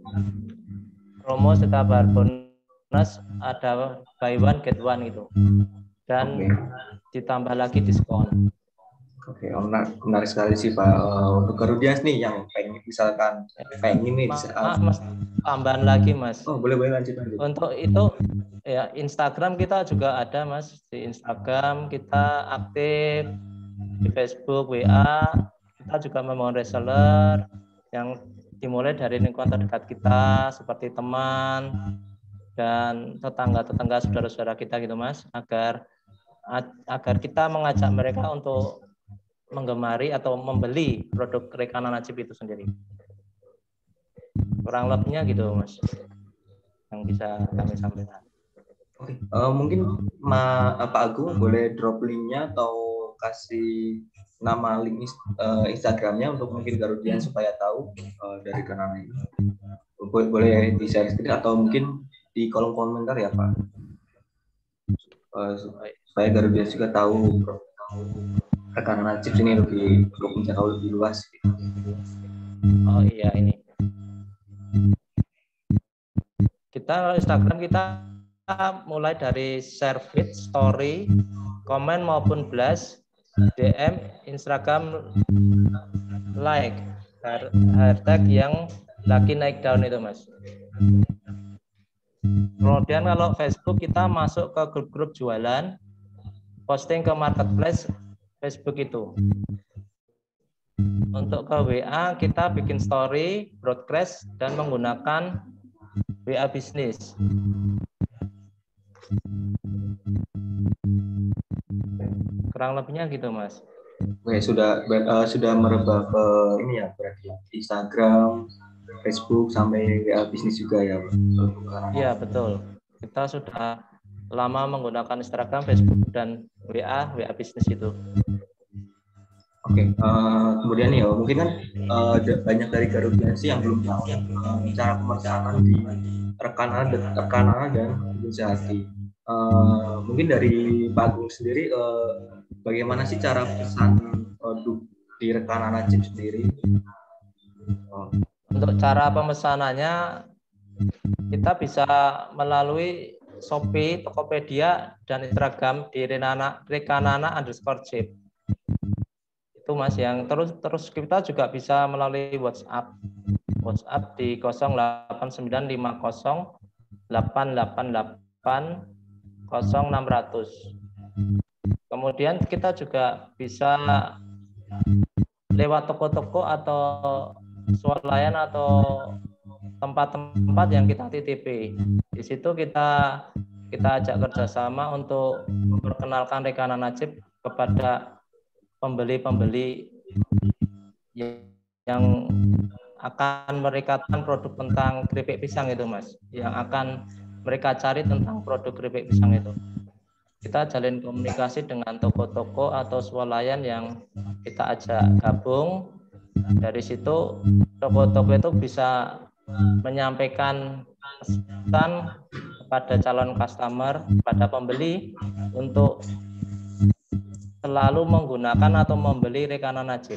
promo setiap Harbolnas, ada buy one get one itu, dan ditambah lagi diskon. Oke, menarik sekali sih Pak. Untuk Karudias nih yang pengen misalkan pengen nih Mas, tambahan lagi Mas. Oh, boleh lanjut. Untuk itu ya, Instagram kita juga ada Mas. Di Instagram kita aktif, di Facebook, WA kita juga membangun reseller yang dimulai dari lingkungan terdekat kita seperti teman dan tetangga-tetangga, saudara-saudara kita gitu Mas, agar agar kita mengajak mereka untuk menggemari atau membeli produk rekanan Najib itu sendiri. Kurang lebihnya gitu, Mas, yang bisa kami sampaikan. Oke, mungkin Pak Agung boleh drop linknya atau kasih nama link Instagramnya untuk mungkin Garudian supaya tahu dari kanal ini. Boleh di share screen atau mungkin di kolom komentar ya Pak, supaya Garudian juga tahu rekanan Najib ini lebih menjangkau lebih luas. Oh iya, ini kita Instagram kita mulai dari share feed, story, komen maupun blast, DM, Instagram like, hashtag yang lagi naik daun itu, Mas. Kemudian kalau Facebook kita masuk ke grup-grup jualan, posting ke marketplace Facebook itu. Untuk ke WA kita bikin story, broadcast dan menggunakan WA bisnis. Kurang lebihnya gitu, Mas. Oke, sudah merebak ke ini ya, berarti Instagram, Facebook sampai WA bisnis juga ya. Iya, betul. Kita sudah lama menggunakan Instagram, Facebook dan WA bisnis itu. Oke, kemudian ya mungkin kan banyak dari Garudian yang belum tahu cara pemasaran di rekanan dan Sehati. Mungkin dari Pak Agung sendiri, bagaimana sih cara pesan produk di rekanan Najib sendiri? Untuk cara pemesanannya kita bisa melalui Shopee, Tokopedia, dan Instagram di rekanana_chip. Itu Mas, yang terus kita juga bisa melalui WhatsApp di 085088800600. Kemudian kita juga bisa lewat toko-toko atau swalayan atau tempat-tempat yang kita titipi. Di situ kita ajak kerjasama untuk memperkenalkan rekanan Najib kepada pembeli-pembeli yang akan merekatkan produk tentang keripik pisang itu, Mas, yang akan mereka cari tentang produk keripik pisang itu. Kita jalin komunikasi dengan toko-toko atau swalayan yang kita ajak gabung. Dari situ toko-toko itu bisa menyampaikan pesan kepada calon customer, pada pembeli untuk selalu menggunakan atau membeli rekanan Najib.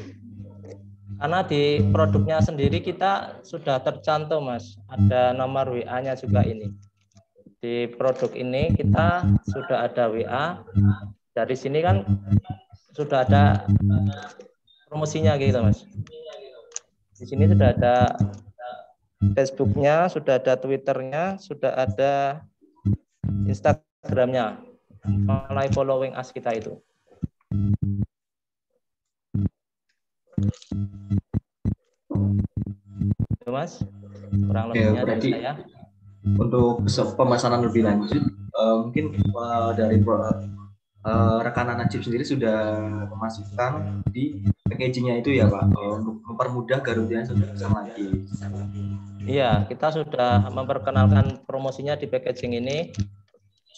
Karena di produknya sendiri kita sudah tercantum, Mas, ada nomor WA-nya juga ini. Di produk ini kita sudah ada WA. Dari sini kan sudah ada promosinya gitu, Mas. Di sini sudah ada Facebook-nya, sudah ada Twitter-nya, sudah ada Instagram-nya. Mulai following us kita itu. Itu, Mas, kurang lebihnya dari saya. Untuk pemesanan lebih lanjut, mungkin dari rekanan Najib sendiri sudah memasukkan di packagingnya itu ya Pak, untuk mempermudah Garudian pesan lagi. Iya, kita sudah memperkenalkan promosinya di packaging ini.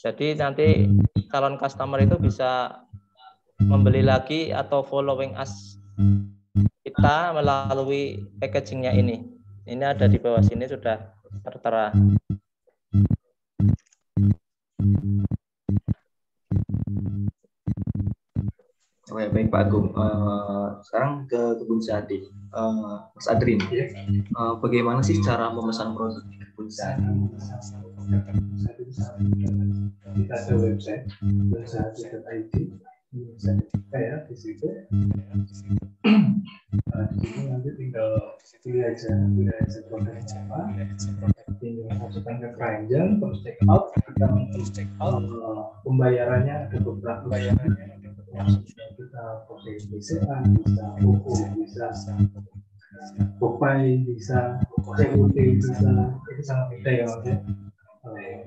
Jadi nanti calon customer itu bisa membeli lagi atau following us kita melalui packagingnya ini. Ini ada di bawah sini sudah tertera. Oke, baik Pak Agung. Sekarang ke Kebun Sehati. Mas Adrin, bagaimana sih cara memesan produk di Kebun Sehati? Kita ada website kebunSehati.id. Bisa dibuka ya di situ. Di sini nanti tinggal pilih aja produk apa, tinggal masukkan ke keranjang, terus check out. Kita pembayarannya ada beberapa bayarannya. Kita pakai BCA, bisa OVO, bisa Popeye, bisa COD, bisa, itu sangat beda ya Mas.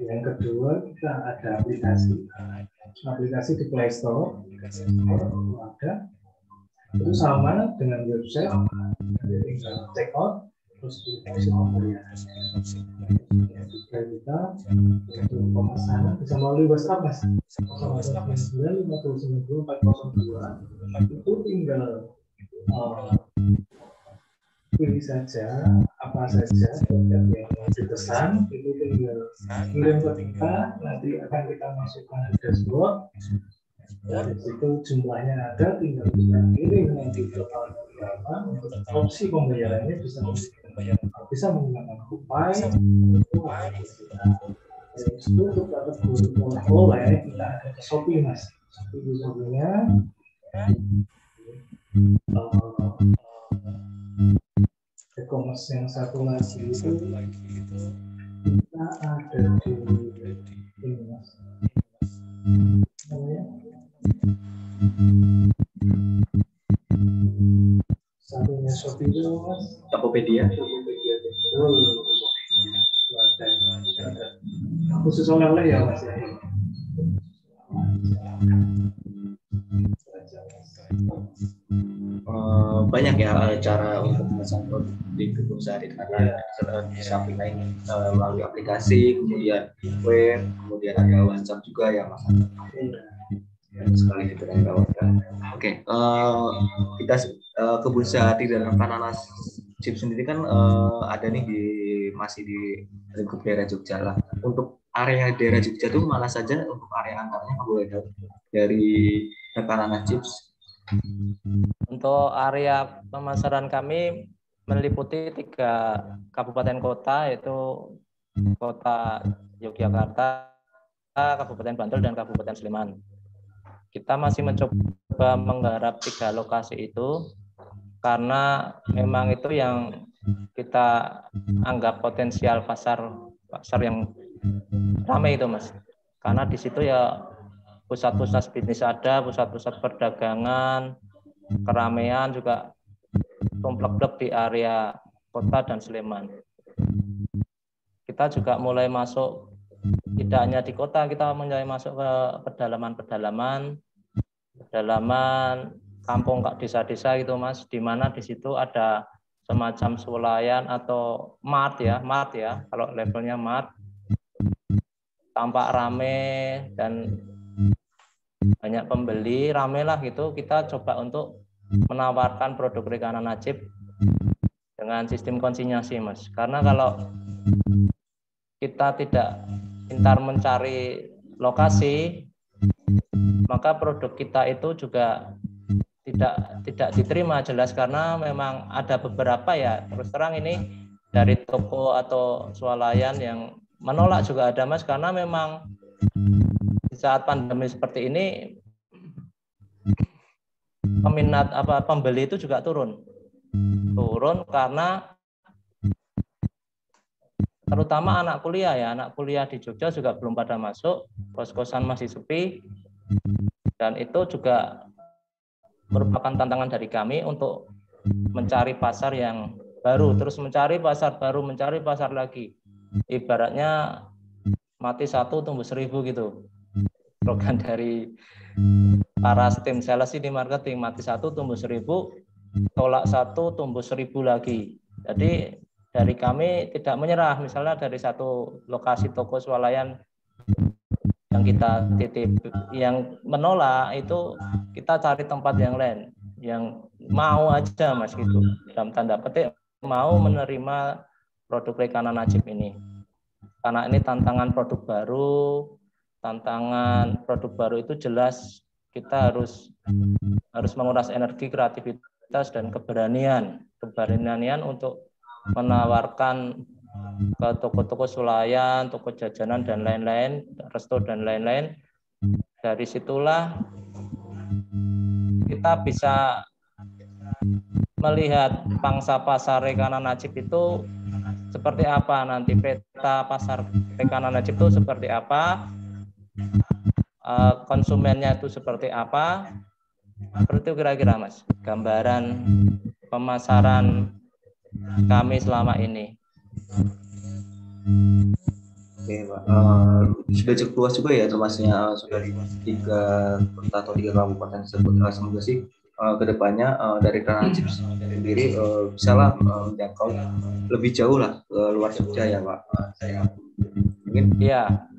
Yang kedua kita ada aplikasi. aplikasi di Play Store ada. Itu sama dengan website, jadi tinggal check out terus di opsi pembelian. Kita untuk pemesanan bisa melalui WhatsApp Mas. 0959594402 itu tinggal pilih saja apa saja yang dipesan, itu tinggal kirim ke kita, nanti akan kita masukkan ke dashboard. Dari situ jumlahnya ada, tinggal kita kirim nanti total berapa. Untuk opsi pembayarannya bisa menggunakan Kupay. Itu untuk dapat oleh-oleh kita ada ke Shopee Mas. Di Shopee-nya e-commerce yang satu lagi itu kita ada di ini Mas. Satunya Shopee itu Mas, Tokopedia. Khusus oleh-oleh ya Mas. Banyak ya cara untuk memesan produk di Kebun Sari karena di samping lain melalui aplikasi, kemudian web, kemudian ada WhatsApp juga ya Mas. Sekali kita tawarkan. Oke, kita Kebun Sari dan Rekanan Chip sendiri kan ada nih masih di lingkup daerah Jogja lah. Untuk area daerah Jogja itu mana saja untuk area antaranya boleh tahu dari Rekanan Chips? Untuk area pemasaran kami meliputi 3 kabupaten kota, yaitu Kota Yogyakarta, Kabupaten Bantul, dan Kabupaten Sleman. Kita masih mencoba menggarap 3 lokasi itu karena memang itu yang kita anggap potensial pasar yang ramai itu Mas. Karena di situ ya pusat-pusat bisnis ada, pusat-pusat perdagangan, keramaian juga tumplek-plek di area kota dan Sleman. Kita juga mulai masuk, tidak hanya di kota, kita mulai masuk ke pedalaman kampung, desa-desa gitu Mas, di mana di situ ada semacam swalayan atau mart ya, kalau levelnya mart, tampak rame dan banyak pembeli, rame lah gitu. Kita coba untuk menawarkan produk Rekanan Najib dengan sistem konsinyasi Mas, karena kalau kita tidak pintar mencari lokasi, maka produk kita itu juga tidak diterima jelas, karena memang ada beberapa ya, terus terang ini dari toko atau swalayan yang menolak juga ada Mas, karena memang di saat pandemi seperti ini peminat pembeli itu juga turun karena terutama anak kuliah di Jogja juga belum pada masuk, kos-kosan masih sepi, dan itu juga merupakan tantangan dari kami untuk mencari pasar yang baru, terus mencari pasar baru, mencari pasar lagi. Ibaratnya mati 1 tumbuh 1000 gitu. Program dari para tim sales di marketing, mati 1 tumbuh 1000, tolak 1 tumbuh 1000 lagi. Jadi dari kami tidak menyerah, misalnya dari 1 lokasi toko swalayan yang kita titip, yang menolak itu kita cari tempat yang lain, yang mau aja Mas gitu, dalam tanda petik mau menerima produk Rekanan Najib ini. Karena ini tantangan produk baru itu jelas kita harus menguras energi, kreativitas, dan keberanian untuk menawarkan ke toko-toko swalayan, toko jajanan dan lain-lain, resto dan lain-lain. Dari situlah kita bisa melihat pangsa pasar Rekanan Najib itu seperti apa, nanti peta pasar Rekanan Najib itu seperti apa, konsumennya itu seperti apa. Seperti itu kira-kira Mas, gambaran pemasaran kami selama ini. Oke, Pak. Sudah cukup luas juga ya termasuknya sudah di 3 kota atau 3 kabupaten tersebut. Semoga sih kedepannya dari Kranajib sendiri bisalah menjangkau lebih jauh lah ke luar Jogja ya, Pak. Saya mungkin ya,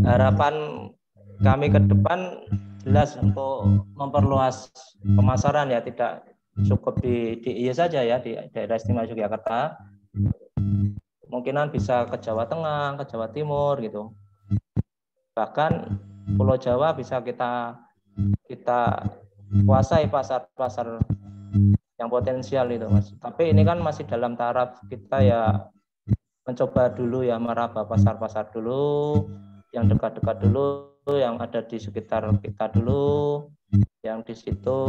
harapan kami ke depan jelas untuk memperluas pemasaran ya, tidak cukup di IE saja ya, di daerah istimewa Yogyakarta, kemungkinan bisa ke Jawa Tengah, ke Jawa Timur gitu, bahkan Pulau Jawa bisa kita kuasai pasar-pasar yang potensial itu, Mas. Tapi ini kan masih dalam taraf kita ya mencoba dulu ya, meraba pasar-pasar dulu, yang dekat-dekat dulu, yang ada di sekitar kita dulu, yang di situ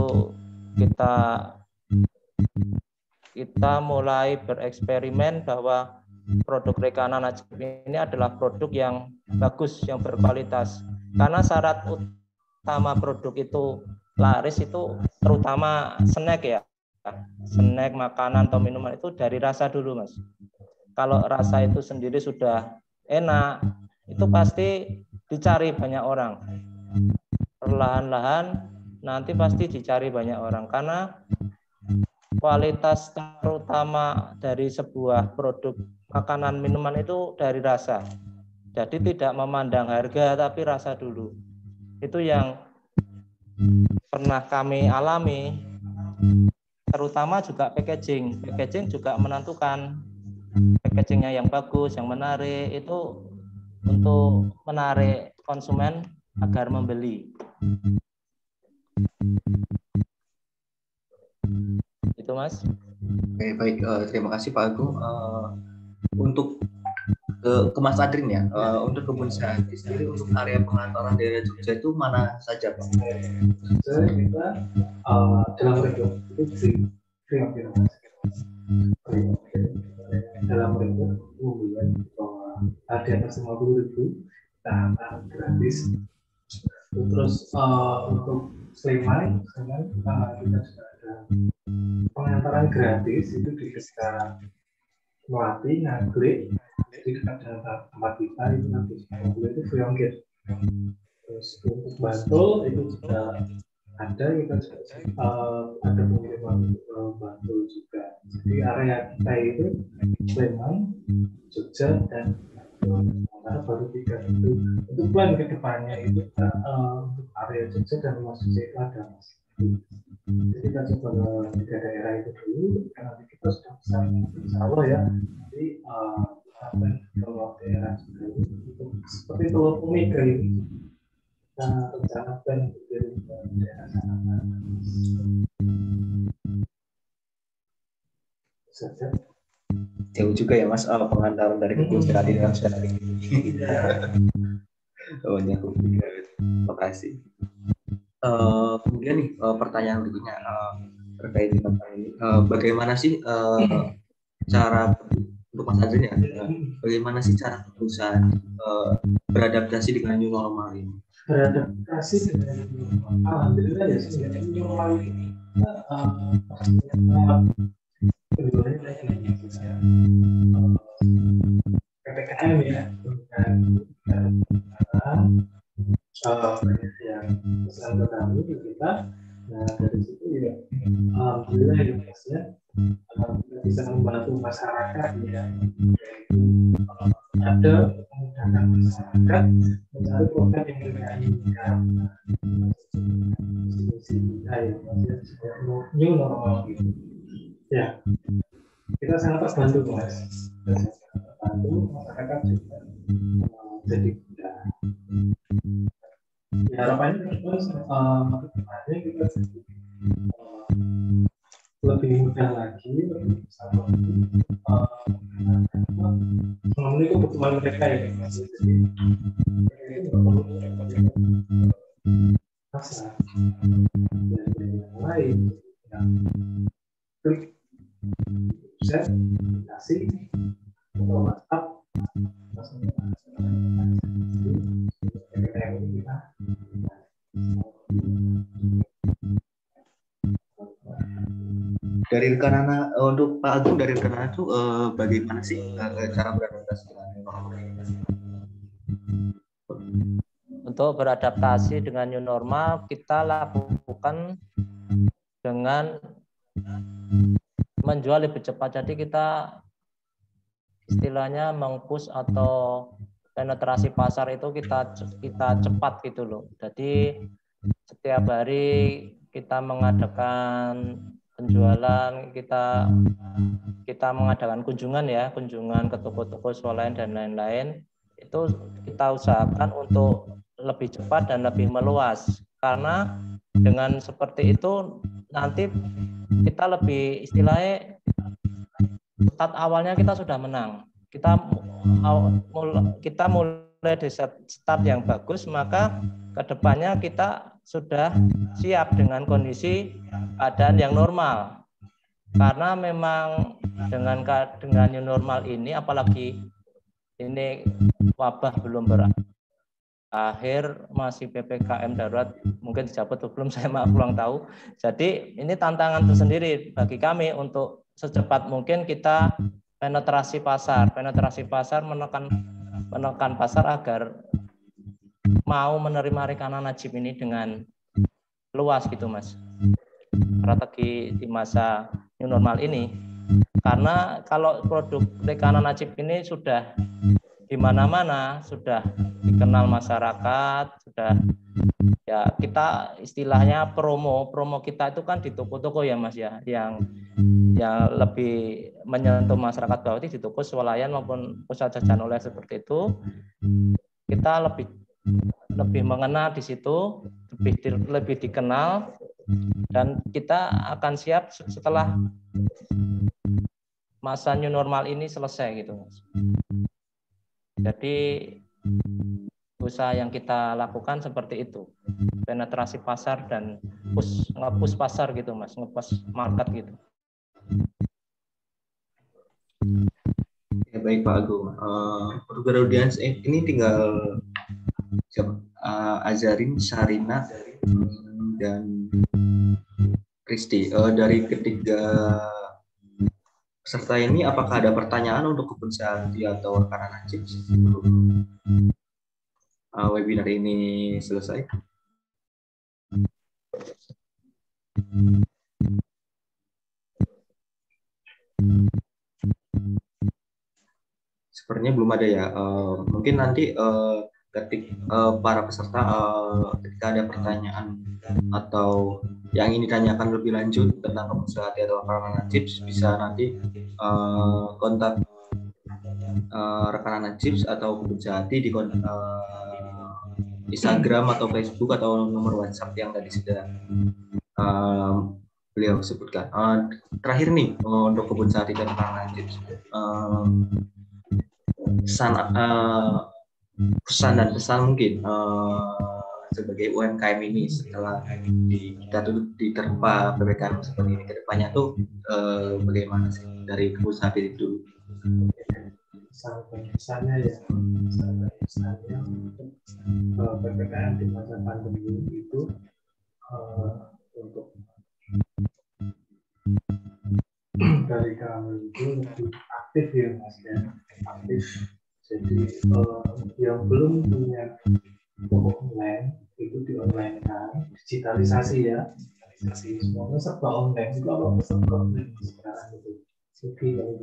kita mulai bereksperimen bahwa produk Rekana Najib ini adalah produk yang bagus, yang berkualitas. Karena syarat utama produk itu laris itu terutama snack ya. Snack, makanan atau minuman itu dari rasa dulu, Mas. Kalau rasa itu sendiri sudah enak, itu pasti dicari banyak orang. Perlahan-lahan nanti pasti dicari banyak orang, karena kualitas terutama dari sebuah produk makanan minuman itu dari rasa. Jadi tidak memandang harga tapi rasa dulu. Itu yang pernah kami alami, terutama juga packaging. Packaging juga menentukan. Packagingnya yang bagus, yang menarik, itu untuk menarik konsumen agar membeli. Itu, Mas. Oke, baik. Terima kasih Pak Agung. Untuk ke Mas Adrin ya, untuk kebun sehati sendiri, untuk area pengantaran daerah Jogja itu mana saja Pak? Jogja kita dalam region itu dalam region kemudian di atas 50.000 tanah gratis. Terus untuk Sleman kita juga ada pengantaran gratis itu di sekitar Melati, Nagrek, jadi dekat dengan tempat kita itu nanti itu free on gate. Terus untuk Bantul itu juga ada, kita juga ada pengiriman Bantul juga. Jadi area kita itu Sleman, Jogja, dan karena baru 3 itu. Untuk plan kedepannya itu untuk area Jogja dan luas Jogja itu ada, Mas. Jadi kita coba ke 3 daerah itu dulu, karena nanti kita sudah bisa, insya Allah ya. Jadi kalau daerah juga itu seperti Teluk Omega ini kita rencanakan dari daerah sana. Saja. Jauh juga ya Mas, pengantaran dari kebun sehati dengan sehati. Banyak juga. Terima kasih. Kemudian nih pertanyaan berikutnya terkait dengan ini, bagaimana sih cara untuk Mas Adrin ya, bagaimana sih cara perusahaan beradaptasi dengan new normal ini? Beradaptasi dengan new normal, alhamdulillah ya, sebenarnya new normal ini PPKM ya, yang pesan ke kami kita. Nah dari situ ya alhamdulillah ya Mas ya, kita bisa membantu masyarakat ya, ada memudahkan masyarakat mencari program yang mereka inginkan. New normal gitu ya, kita sangat terbantu Mas, terbantu masyarakat juga jadi mudah. Ya harapannya kita lebih mudah lagi, lebih bisa memenuhi kebutuhan mereka ya. Jadi itu pasar dan yang lain yang klik bisa kasih atau WhatsApp langsung dari rekan untuk Pak Agung, dari rekan itu bagaimana sih cara beradaptasi dengan normal ini? untuk beradaptasi dengan new normal kita lakukan dengan menjual lebih cepat. Jadi kita istilahnya meng-push atau penetrasi pasar itu kita cepat gitu loh. Jadi setiap hari kita mengadakan penjualan, kita mengadakan kunjungan ke toko-toko swalayan dan lain-lain. Itu kita usahakan untuk lebih cepat dan lebih meluas. Karena dengan seperti itu nanti kita lebih istilahnya start awalnya kita sudah menang. Kita mulai dari start yang bagus, maka kedepannya kita sudah siap dengan kondisi keadaan yang normal. Karena memang dengan new normal ini, apalagi ini wabah belum berakhir, masih PPKM darurat, mungkin dicabut atau belum, saya kurang tahu. Jadi ini tantangan tersendiri bagi kami untuk secepat mungkin kita penetrasi pasar menekan pasar agar mau menerima rekanan najib ini dengan luas gitu Mas. Strategi di masa new normal ini, karena kalau produk rekanan najib ini sudah di mana-mana, sudah dikenal masyarakat, sudah ya kita istilahnya promo kita itu kan di toko-toko ya Mas ya, yang lebih menyentuh masyarakat bawah di toko swalayan maupun pusat jajan oleh seperti itu, kita lebih mengenal di situ, lebih dikenal, dan kita akan siap setelah masa new normal ini selesai gitu Mas. Jadi usaha yang kita lakukan seperti itu, penetrasi pasar dan nge-push pasar gitu Mas, nge-push market gitu. Ya, baik Pak Agung. Untuk audiens ini tinggal Azarin, Sarina, dan Kristi. Dari ketiga peserta ini, apakah ada pertanyaan untuk Kebun Sehati atau rekan najib sebelum webinar ini selesai? Sepertinya belum ada ya. Mungkin nanti para peserta ketika ada pertanyaan atau yang ingin ditanyakan lebih lanjut tentang Kebun Sehati atau rekanan najib, bisa nanti kontak rekanan najib atau Kebun Sehati di Instagram atau Facebook atau nomor WhatsApp yang tadi sudah beliau sebutkan. Terakhir nih untuk Kebun Sehati dan rekanan najib, pesan dan pesan mungkin sebagai UMKM ini setelah kita tuh diterpa PPKM seperti ini, kedepannya tuh bagaimana sih dari Kebun Sehati itu? Pesannya ya, PPKM di masa pandemi itu untuk dari kami itu lebih aktif ya Mas ya, aktif. Jadi yang belum punya toko online itu di online kan, digitalisasi ya, semuanya serba online. Kalau serba online sekarang itu, jadi kalau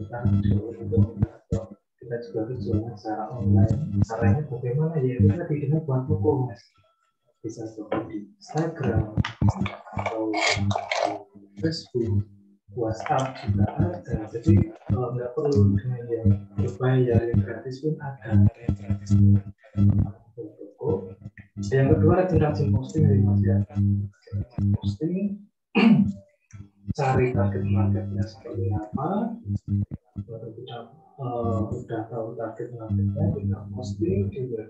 kita juga harus jualan secara online. Caranya bagaimana ya? Kita bikinnya buat toko Mas, bisa toko di Instagram atau di Facebook, WhatsApp juga ada. Jadi nggak perlu dengan yang berbayar, yang gratis pun ada. Toko. Yang kedua rajin posting nih Mas ya. Posting, cari target marketnya seperti apa. Udah tahu target marketnya, kita posting juga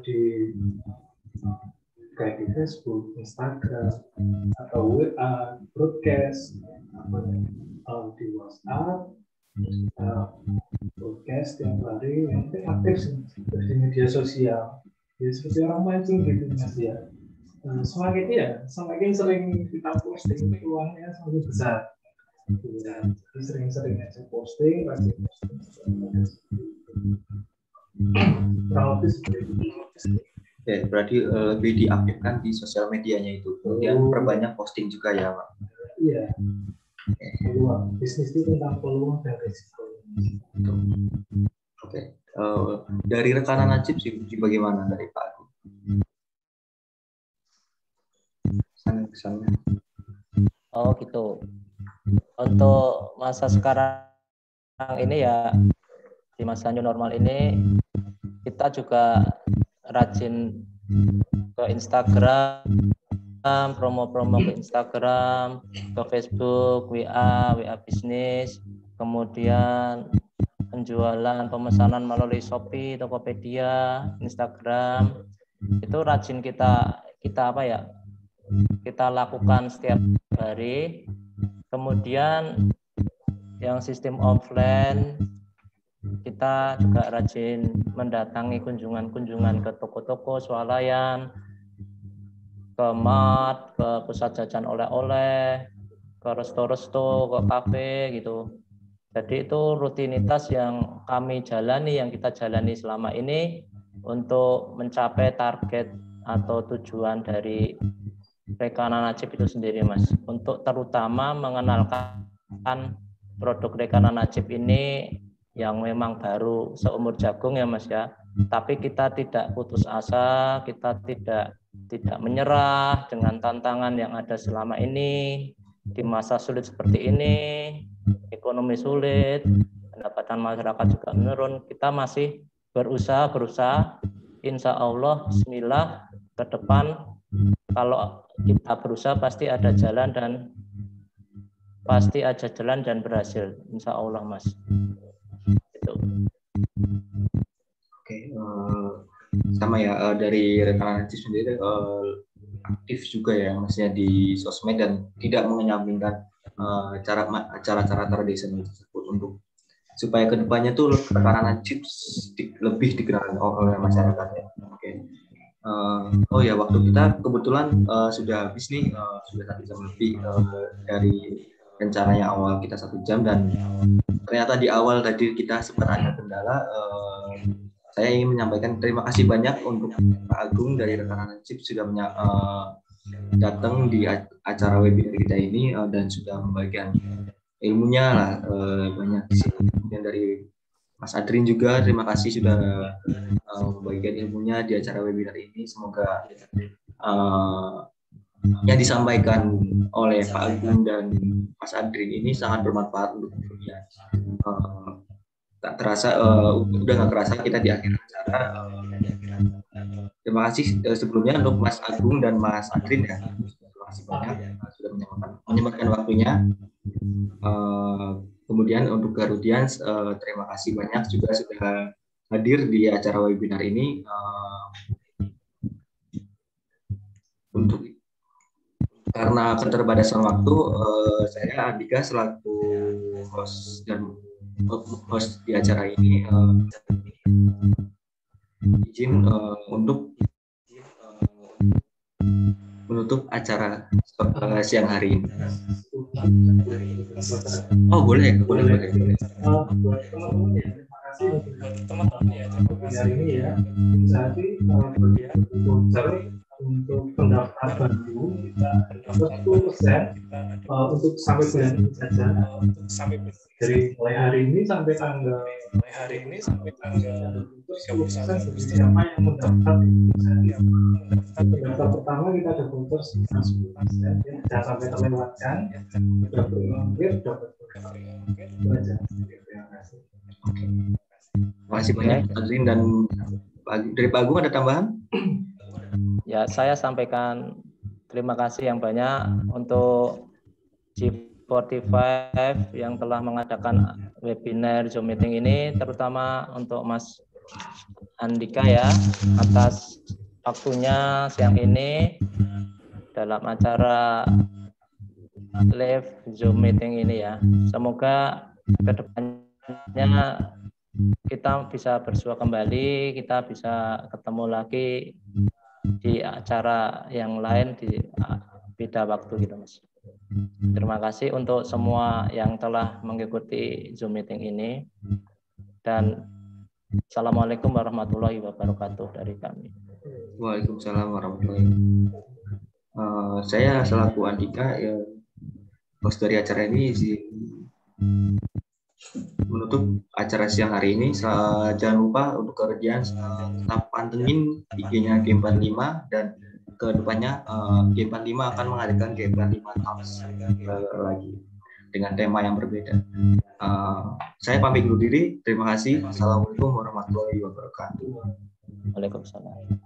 di kayak di Facebook, Instagram, atau WA, broadcast, di WhatsApp, broadcast tiap hari, yang penting aktif di media sosial. Ya seperti orang mancing gitu Mas ya. Semakin sering kita posting, peluangnya semakin besar. Sering-sering aja posting, rajin posting. Kurang lebih seperti itu. Ya, berarti lebih diaktifkan di sosial medianya itu. Kemudian perbanyak posting juga ya, Pak. Iya. Peluang bisnis itu tentang peluang dan risiko. Oke. Dari rekanan Najib sih bagaimana dari Pak Agung? Kesannya. Oh gitu. Untuk masa sekarang ini ya, di masa new normal ini kita juga rajin ke Instagram, promo-promo ke Instagram, ke Facebook, WA bisnis, kemudian penjualan, pemesanan melalui Shopee, Tokopedia, Instagram. Itu rajin kita apa ya? Kita lakukan setiap hari. Kemudian yang sistem offline, kita juga rajin mendatangi kunjungan-kunjungan ke toko-toko, swalayan, ke mart, ke pusat jajan oleh-oleh, ke resto-resto, ke kafe gitu. Jadi itu rutinitas yang kami jalani, yang kita jalani selama ini untuk mencapai target atau tujuan dari Rekanan Najib itu sendiri, Mas. Untuk terutama mengenalkan produk Rekanan Najib ini yang memang baru seumur jagung ya, Mas ya. Tapi kita tidak putus asa, kita tidak menyerah dengan tantangan yang ada selama ini. Di masa sulit seperti ini, ekonomi sulit, pendapatan masyarakat juga menurun, kita masih berusaha. Insya Allah, bismillah, ke depan kalau kita berusaha pasti ada jalan dan berhasil, insya Allah, Mas. Itu. Oke, sama ya, dari Rekanan Najib sendiri aktif juga ya, maksudnya di sosmed dan tidak menyampingkan cara-cara tradisional tersebut untuk supaya kedepannya tuh Rekanan Najib lebih dikenal oleh masyarakat ya. Oke. Oh ya, waktu kita kebetulan sudah habis nih, sudah 1 jam lebih dari rencana yang awal kita 1 jam, dan ternyata di awal tadi kita sempat ada kendala. Saya ingin menyampaikan terima kasih banyak untuk Pak Agung dari Rekanan Najib sudah datang di acara webinar kita ini dan sudah membagikan ilmunya lah, banyak sih. Kemudian dari Mas Adrin juga terima kasih sudah membagikan ilmunya di acara webinar ini. Semoga yang disampaikan oleh Pak Agung dan Mas Adrin ini sangat bermanfaat untuk dunia. Tak terasa, udah nggak kerasa kita di akhir acara. Terima kasih sebelumnya untuk Mas Agung dan Mas Adrin ya. Terima kasih banyak sudah menyempatkan waktunya. Kemudian untuk Garudians, terima kasih banyak juga sudah hadir di acara webinar ini. Untuk karena keterbatasan waktu, saya Andika selaku host di acara ini izin untuk menutup acara siang hari ini. Oh boleh. Terima kasih untuk teman-teman ya hari ini ya. Jadi untuk pendaftar baru kita 10% untuk sampai bulan ini saja. Dari mulai hari ini sampai tanggal 10% siapa yang mendaftar. Pendaftar pertama kita ada voucher sekitar 10%. Jangan sampai terlewatkan. Dapat ongkir, dapat belajar. Terima kasih. Terima kasih banyak Adrin dan dari Pak Agung ada tambahan? Ya, saya sampaikan terima kasih yang banyak untuk G45 yang telah mengadakan webinar Zoom meeting ini, terutama untuk Mas Andika ya, atas waktunya siang ini dalam acara live Zoom meeting ini ya. Semoga kedepannya kita bisa bersua kembali, kita bisa ketemu lagi di acara yang lain di beda waktu gitu, Mas. Terima kasih untuk semua yang telah mengikuti Zoom meeting ini, dan Assalamualaikum warahmatullahi wabarakatuh dari kami. Waalaikumsalam warahmatullahi wabarakatuh. Saya selaku Andika, ya, host dari acara ini, menutup acara siang hari ini. Jangan lupa untuk kerjaan tetap pantengin IG-nya G45, dan kedepannya G45 akan mengadakan G45 Talks lagi dengan tema yang berbeda. Saya pamit undur diri. Terima kasih. Assalamualaikum warahmatullahi wabarakatuh. Waalaikumsalam.